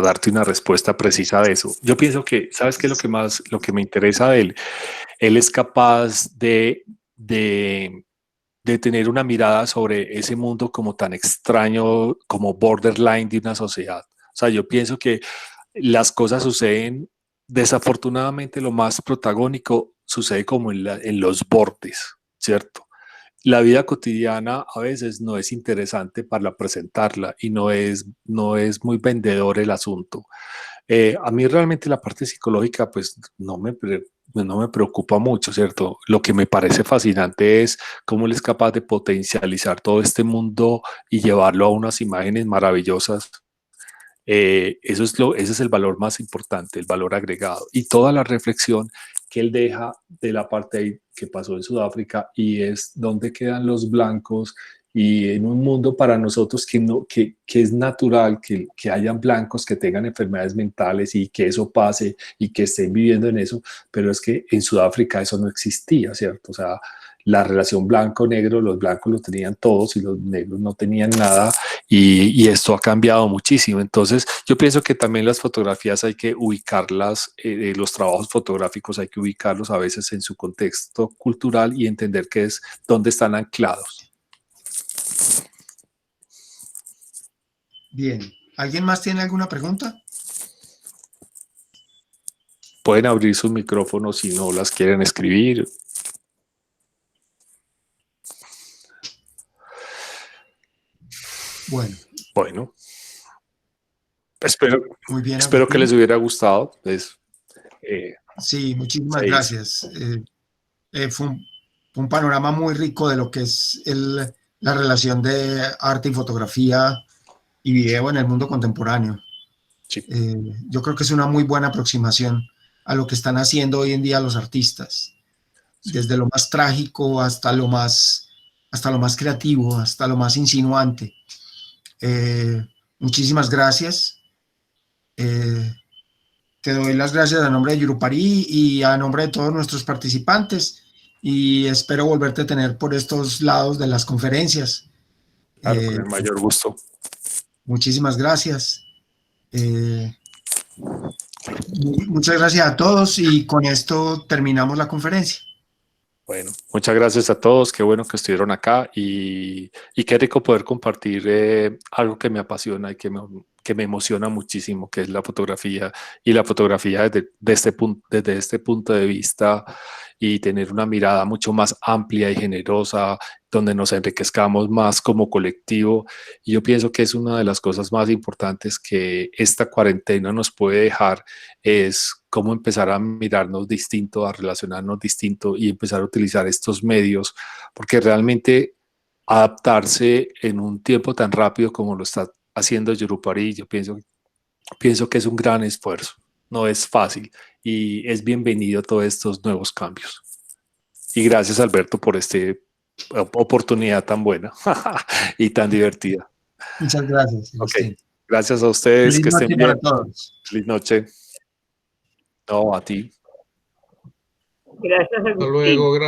darte una respuesta precisa de eso. Yo pienso que, ¿sabes qué es lo que me interesa de él? Él es capaz de tener una mirada sobre ese mundo como tan extraño, como borderline de una sociedad. O sea, yo pienso que las cosas suceden, desafortunadamente lo más protagónico sucede como en los bordes, ¿cierto? La vida cotidiana a veces no es interesante para presentarla y no es muy vendedor el asunto. A mí realmente la parte psicológica pues no me preocupa mucho, ¿cierto? Lo que me parece fascinante es cómo él es capaz de potencializar todo este mundo y llevarlo a unas imágenes maravillosas. Ese es el valor más importante, el valor agregado. Y toda la reflexión que él deja de la parte ahí que pasó en Sudáfrica y es dónde quedan los blancos y en un mundo para nosotros que es natural que hayan blancos que tengan enfermedades mentales y que eso pase y que estén viviendo en eso, pero es que en Sudáfrica eso no existía, ¿cierto? O sea, la relación blanco-negro, los blancos lo tenían todos y los negros no tenían nada y esto ha cambiado muchísimo. Entonces, yo pienso que también las fotografías hay que ubicarlas, los trabajos fotográficos hay que ubicarlos a veces en su contexto cultural y entender qué es, dónde están anclados. Bien. ¿Alguien más tiene alguna pregunta? Pueden abrir sus micrófonos si no las quieren escribir. Bueno. Muy bien, espero que les hubiera gustado. Sí, muchísimas gracias. Fue un panorama muy rico de lo que es la relación de arte y fotografía y video en el mundo contemporáneo. Sí. Yo creo que es una muy buena aproximación a lo que están haciendo hoy en día los artistas, desde lo más trágico hasta lo más creativo, hasta lo más insinuante. Muchísimas gracias. Te doy las gracias a nombre de Yurupari y a nombre de todos nuestros participantes y espero volverte a tener por estos lados de las conferencias. Claro, con el mayor gusto. Muchísimas gracias. Muchas gracias a todos y con esto terminamos la conferencia. Bueno, muchas gracias a todos, qué bueno que estuvieron acá y qué rico poder compartir algo que me apasiona y que me emociona muchísimo, que es la fotografía y la fotografía desde este punto de vista y tener una mirada mucho más amplia y generosa, donde nos enriquezcamos más como colectivo. Y yo pienso que es una de las cosas más importantes que esta cuarentena nos puede dejar, es cómo empezar a mirarnos distinto, a relacionarnos distinto y empezar a utilizar estos medios, porque realmente adaptarse en un tiempo tan rápido como lo está haciendo Yurupari, yo pienso que es un gran esfuerzo, no es fácil y es bienvenido todos estos nuevos cambios. Y gracias, Alberto, por esta oportunidad tan buena y tan divertida. Muchas gracias. Okay. Gracias a ustedes. Feliz que estén noche bien. para todos. Feliz noche. No, a ti. Gracias, Agustín. Hasta luego, gracias.